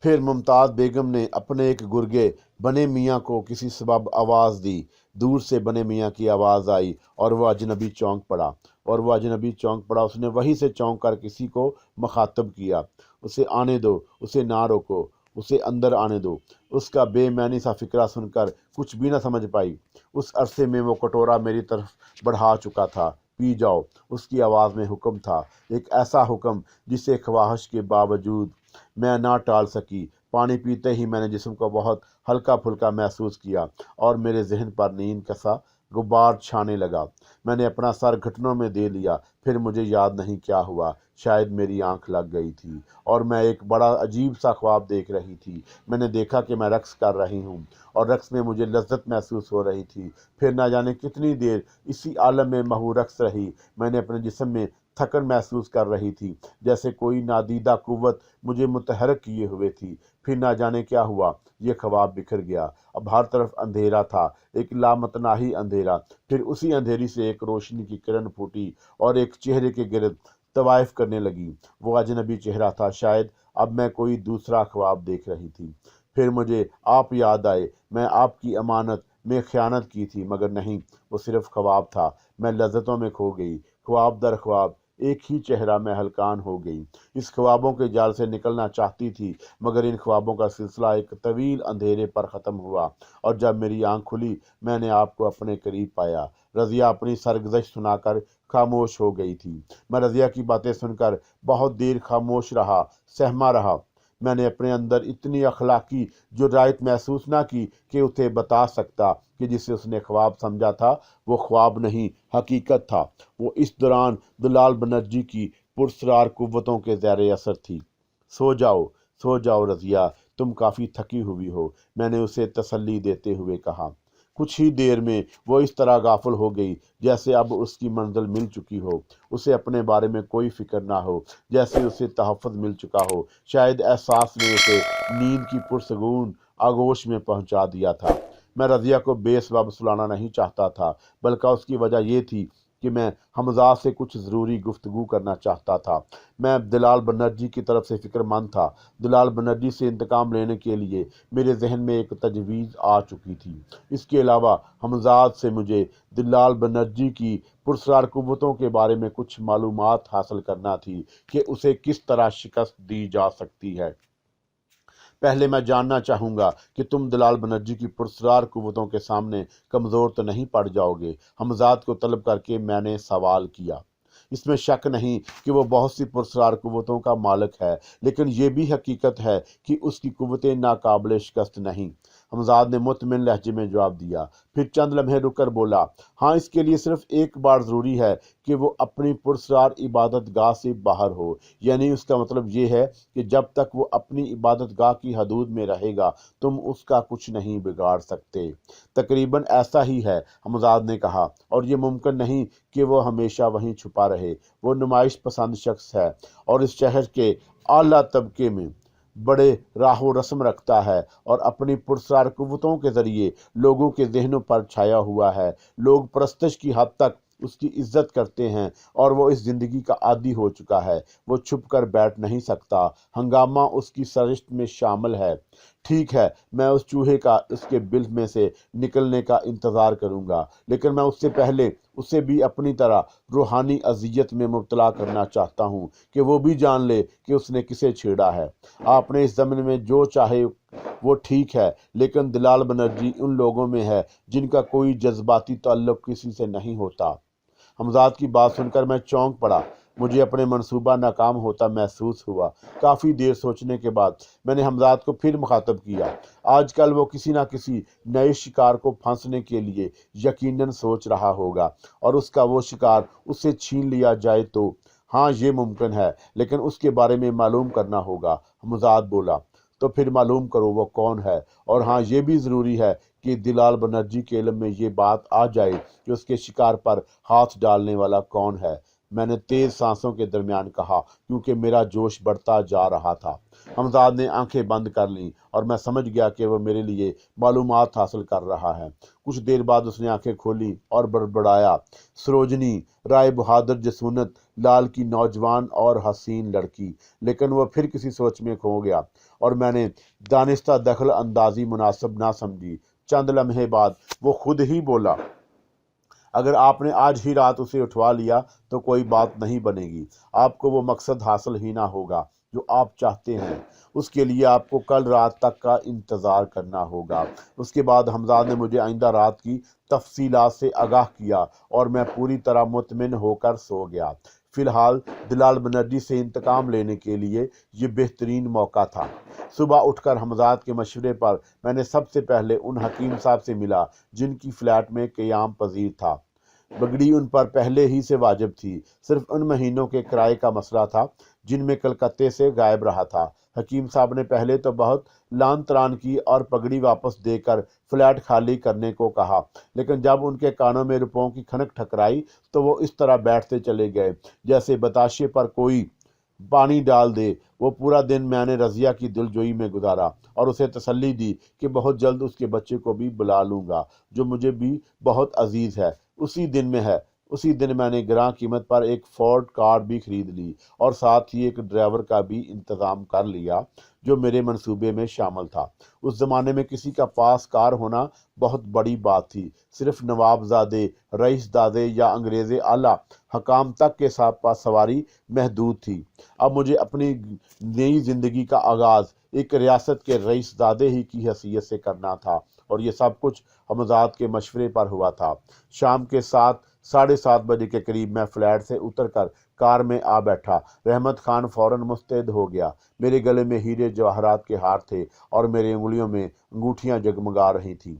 پھر ممتاز بیگم نے اپنے ایک گرگے بنے میاں کو کسی سبب آواز دی۔ دور سے بنے میاں کی آواز آئی، اور وہ اجنبی چونک پڑا۔ اس نے وہیں سے چونک کر کسی کو مخاطب کیا، اسے آنے دو، اسے نہ روکو، اسے اندر آنے دو۔ اس کا بے معنی سا فقرہ سن کر کچھ بھی نہ سمجھ پائی۔ اس عرصے میں وہ کٹورا میری طرف بڑھا چکا تھا۔ پی جاؤ، اس کی آواز میں حکم تھا، ایک ایسا حکم جسے خواہش کے باوجود میں نہ ٹال سکی۔ पानी पीते ही मैंने जिस्म को बहुत हल्का फुल्का महसूस किया और मेरे जहन पर नींद का सा गुब्बार छाने लगा। मैंने अपना सर घुटनों में दे लिया। फिर मुझे याद नहीं क्या हुआ, शायद मेरी आंख लग गई थी और मैं एक बड़ा अजीब सा ख्वाब देख रही थी। मैंने देखा कि मैं रक्स कर रही हूँ और रक्स में मुझे लज्जत महसूस हो रही थी। फिर ना जाने कितनी देर इसी आलम में महू रक्स रही। मैंने अपने जिस्म में थकन महसूस कर रही थी, जैसे कोई नादीदा कुव्वत मुझे मुतहरक किए हुए थी। फिर ना जाने क्या हुआ, ये ख्वाब बिखर गया। अब हर तरफ अंधेरा था, एक लामतनाही अंधेरा। फिर उसी अंधेरी से एक रोशनी की किरण फूटी और एक चेहरे के गिर्द तवाइफ करने लगी। वो अजनबी चेहरा था, शायद अब मैं कोई दूसरा ख्वाब देख रही थी। फिर मुझे आप याद आए। मैं आपकी अमानत में खयानत की थी, मगर नहीं, वो सिर्फ ख्वाब था। मैं लज्जतों में खो गई, ख्वाब दर ख्वाब एक ही चेहरा में हलकान हो गई। इस ख्वाबों के जाल से निकलना चाहती थी, मगर इन ख्वाबों का सिलसिला एक तवील अंधेरे पर ख़त्म हुआ और जब मेरी आंख खुली मैंने आपको अपने करीब पाया। रज़िया अपनी सरगुज़श्त सुनाकर खामोश हो गई थी। मैं रज़िया की बातें सुनकर बहुत देर खामोश रहा, सहमा रहा। मैंने अपने अंदर इतनी अखलाकी जुर्रात महसूस ना की कि उसे बता सकता कि जिसे उसने ख्वाब समझा था वो ख्वाब नहीं, हकीकत था। वो इस दौरान दुलाल बनर्जी की पुरस्रार कुव्वतों के ज़ेर असर थी। सो जाओ, सो जाओ रज़िया, तुम काफ़ी थकी हुई हो, मैंने उसे तसल्ली देते हुए कहा। कुछ ही देर में वो इस तरह गाफिल हो गई जैसे अब उसकी मंजिल मिल चुकी हो, उसे अपने बारे में कोई फिक्र ना हो, जैसे उसे तहफ़्फ़ुज़ मिल चुका हो। शायद एहसास ने उसे नींद की पुरसकून आगोश में पहुंचा दिया था। मैं रज़िया को बेसबब सुलाना नहीं चाहता था, बल्कि उसकी वजह यह थी कि मैं हमज़ा से कुछ ज़रूरी गुफ्तगू करना चाहता था। मैं दिलाल बनर्जी की तरफ से फ़िक्रमंद था। दिलाल बनर्जी से इंतकाम लेने के लिए मेरे जहन में एक तजवीज़ आ चुकी थी। इसके अलावा हमज़ाद से मुझे दिलाल बनर्जी की पुरस्रार कुव्वतों के बारे में कुछ मालूमात हासिल करना थी कि उसे किस तरह शिकस्त दी जा सकती है। पहले मैं जानना चाहूँगा कि तुम दलाल बनर्जी की पुरस्रार कुव्वतों के सामने कमज़ोर तो नहीं पड़ जाओगे। हमज़ाद को तलब करके मैंने सवाल किया। इसमें शक नहीं कि वो बहुत सी पुरस्रार कुव्वतों का मालिक है, लेकिन ये भी हकीकत है कि उसकी कुव्वतें नाकाबिल शिकस्त नहीं। हमज़ाद ने मुतमिन लहजे में जवाब दिया। फिर चंद लम्हे रुक कर बोला, हाँ, इसके लिए सिर्फ एक बार ज़रूरी है कि वो अपनी पुरस्रार इबादत गाह से बाहर हो। यानी उसका मतलब ये है कि जब तक वो अपनी इबादत गाह की हदूद में रहेगा तुम उसका कुछ नहीं बिगाड़ सकते। तकरीबन ऐसा ही है, हमज़ाद ने कहा, और ये मुमकिन नहीं कि वो हमेशा वहीं छुपा रहे। वो नुमाइश पसंद शख्स है और इस शहर के आला तबके में बड़े राहो रस्म रखता है और अपनी पुरस्रार कुव्वतों के ज़रिए लोगों के जहनों पर छाया हुआ है। लोग परस्तश की हद तक उसकी इज्जत करते हैं और वो इस ज़िंदगी का आदी हो चुका है। वो छुप कर बैठ नहीं सकता, हंगामा उसकी सरिश्त में शामिल है। ठीक है, मैं उस चूहे का उसके बिल में से निकलने का इंतज़ार करूंगा, लेकिन मैं उससे पहले उसे भी अपनी तरह रूहानी अजियत में मुब्तला करना चाहता हूँ कि वो भी जान ले कि उसने किसे छेड़ा है। आपने इस ज़मीन में जो चाहे वो ठीक है, लेकिन दिलाल बनर्जी उन लोगों में है जिनका कोई जज्बाती ताल्लुक किसी से नहीं होता। हमज़ाद की बात सुनकर मैं चौंक पड़ा। मुझे अपने मंसूबा नाकाम होता महसूस हुआ। काफ़ी देर सोचने के बाद मैंने हमज़ाद को फिर मुखातब किया। आजकल वो किसी न किसी नए शिकार को फंसने के लिए यकीनन सोच रहा होगा और उसका वो शिकार उससे छीन लिया जाए तो हाँ, ये मुमकिन है, लेकिन उसके बारे में मालूम करना होगा। हमज़ाद बोला, तो फिर मालूम करो वो कौन है, और हाँ, ये भी ज़रूरी है कि दिलाल बनर्जी के इल्म में ये बात आ जाए कि उसके शिकार पर हाथ डालने वाला कौन है। मैंने तेज़ सांसों के दरमियान कहा, क्योंकि मेरा जोश बढ़ता जा रहा था। हमज़ाद ने आंखें बंद कर लीं और मैं समझ गया कि वह मेरे लिए मालूमात हासिल कर रहा है। कुछ देर बाद उसने आंखें खोली और बड़बड़ाया, सरोजनी, राय बहादुर जसूनत लाल की नौजवान और हसीन लड़की। लेकिन वह फिर किसी सोच में खो गया और मैंने दानिस्ता दखल अंदाजी मुनासिब ना समझी। चंद लम्हे बाद वो खुद ही बोला, अगर आपने आज ही रात उसे उठवा लिया तो कोई बात नहीं बनेगी। आपको वो मकसद हासिल ही ना होगा जो आप चाहते हैं। उसके लिए आपको कल रात तक का इंतज़ार करना होगा। उसके बाद हमज़ाद ने मुझे आइंदा रात की तफसीलात से आगाह किया और मैं पूरी तरह मुतमिन होकर सो गया। فی الحال دلال بنرجی سے انتقام لینے کے لیے یہ بہترین موقع تھا۔ صبح اٹھ کر حمزاد کے مشورے پر میں نے سب سے پہلے ان حکیم صاحب سے ملا جن کی فلیٹ میں قیام پذیر تھا۔ بگڑی ان پر پہلے ہی سے واجب تھی، صرف ان مہینوں کے کرائے کا مسئلہ تھا جن میں کلکتے سے غائب رہا تھا۔ حکیم صاحب نے پہلے تو بہت لان تران کی اور پگڑی واپس دے کر فلیٹ خالی کرنے کو کہا، لیکن جب ان کے کانوں میں روپوں کی کھنک ٹھکرائی تو وہ اس طرح بیٹھتے چلے گئے جیسے بتاشے پر کوئی پانی ڈال دے۔ وہ پورا دن میں نے رضیہ کی دلجوئی میں گزارا اور اسے تسلی دی کہ بہت جلد اس کے بچے کو بھی بلا لوں گا جو مجھے بھی بہت عزیز ہے۔ اسی دن میں نے گراں قیمت پر ایک فورڈ کار بھی خرید لی اور ساتھ ہی ایک ڈرائیور کا بھی انتظام کر لیا جو میرے منصوبے میں شامل تھا۔ اس زمانے میں کسی کا پاس کار ہونا بہت بڑی بات تھی، صرف نواب زادے، رئیس دادے یا انگریز اعلیٰ حکام تک کے ساتھ پاس سواری محدود تھی۔ اب مجھے اپنی نئی زندگی کا آغاز ایک ریاست کے رئیس دادے ہی کی حیثیت سے کرنا تھا اور یہ سب کچھ حمزاد کے مشورے پر ہوا تھا۔ شام کے 7:30 بجے کے قریب میں فلیٹ سے اتر کر کار میں آ بیٹھا۔ رحمت خان فوراً مستعد ہو گیا۔ میرے گلے میں ہیرے جواہرات کے ہار تھے اور میری انگلیوں میں انگوٹھیاں جگمگا رہی تھیں۔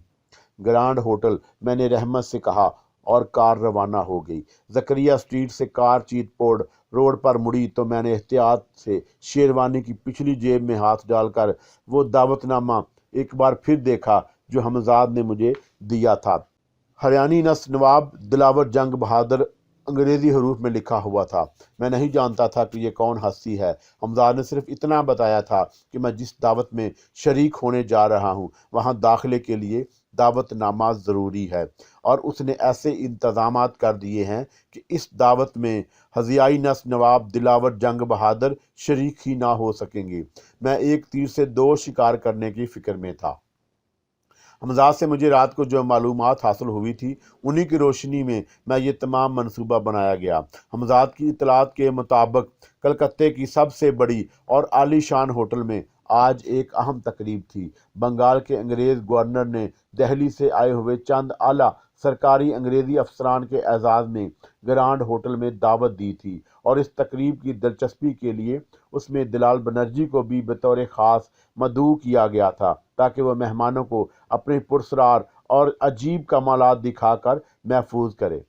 گرانڈ ہوٹل، میں نے رحمت سے کہا اور کار روانہ ہو گئی۔ زکریا اسٹریٹ سے کار چیت پورڈ روڈ پر مڑی تو میں نے احتیاط سے شیروانی کی پچھلی جیب میں ہاتھ ڈال کر وہ دعوت نامہ ایک بار پھر دیکھا جو حمزاد نے مجھے دیا تھا۔ ہریانی نسل نواب دلاور جنگ بہادر انگریزی حروف میں لکھا ہوا تھا۔ میں نہیں جانتا تھا کہ یہ کون ہستی ہے۔ حمزاد نے صرف اتنا بتایا تھا کہ میں جس دعوت میں شریک ہونے جا رہا ہوں وہاں داخلے کے لیے دعوت نامہ ضروری ہے اور اس نے ایسے انتظامات کر دیے ہیں کہ اس دعوت میں ہزیائی نسل نواب دلاور جنگ بہادر شریک ہی نہ ہو سکیں گے۔ میں ایک تیر سے دو شکار کرنے کی فکر میں تھا۔ حمزاد سے مجھے رات کو جو معلومات حاصل ہوئی تھی انہی کی روشنی میں یہ تمام منصوبہ بنایا گیا۔ حمزاد کی اطلاعات کے مطابق کلکتے کی سب سے بڑی اور عالی شان ہوٹل میں آج ایک اہم تقریب تھی۔ بنگال کے انگریز گورنر نے دہلی سے آئے ہوئے چند اعلیٰ سرکاری انگریزی افسران کے اعزاز میں گرانڈ ہوٹل میں دعوت دی تھی اور اس تقریب کی دلچسپی کے لیے اس میں دلال بنرجی کو بھی بطور خاص مدعو کیا گیا تھا تاکہ وہ مہمانوں کو اپنے پرسرار اور عجیب کمالات دکھا کر محفوظ کرے۔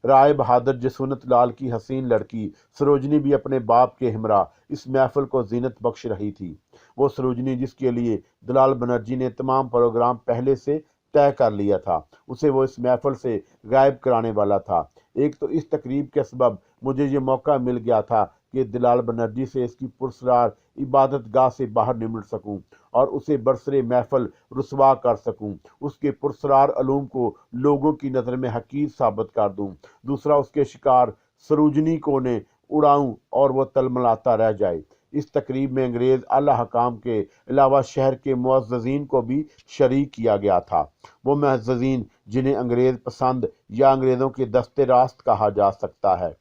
رائے بہادر جسونت لال کی حسین لڑکی سروجنی بھی اپنے باپ کے ہمراہ اس محفل کو زینت بخش رہی تھی۔ وہ سروجنی جس کے لیے دلال بنرجی نے تمام پروگرام پہلے سے طے کر لیا تھا، اسے وہ اس محفل سے غائب کرانے والا تھا۔ ایک تو اس تقریب کے سبب مجھے یہ موقع مل گیا تھا کہ دلال بنرجی سے اس کی پرسرار عبادت گاہ سے باہر نمٹ سکوں اور اسے برسر محفل رسوا کر سکوں، اس کے پرسرار علوم کو لوگوں کی نظر میں حقیر ثابت کر دوں۔ دوسرا، اس کے شکار سروجنی کو نے اڑاؤں اور وہ تلملاتا رہ جائے۔ اس تقریب میں انگریز اعلیٰ حکام کے علاوہ شہر کے معززین کو بھی شریک کیا گیا تھا، وہ معززین جنہیں انگریز پسند یا انگریزوں کے دست راست کہا جا سکتا ہے۔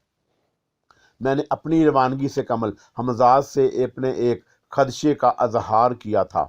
میں نے اپنی روانگی سے قبل حمزاد سے اپنے ایک خدشے کا اظہار کیا تھا۔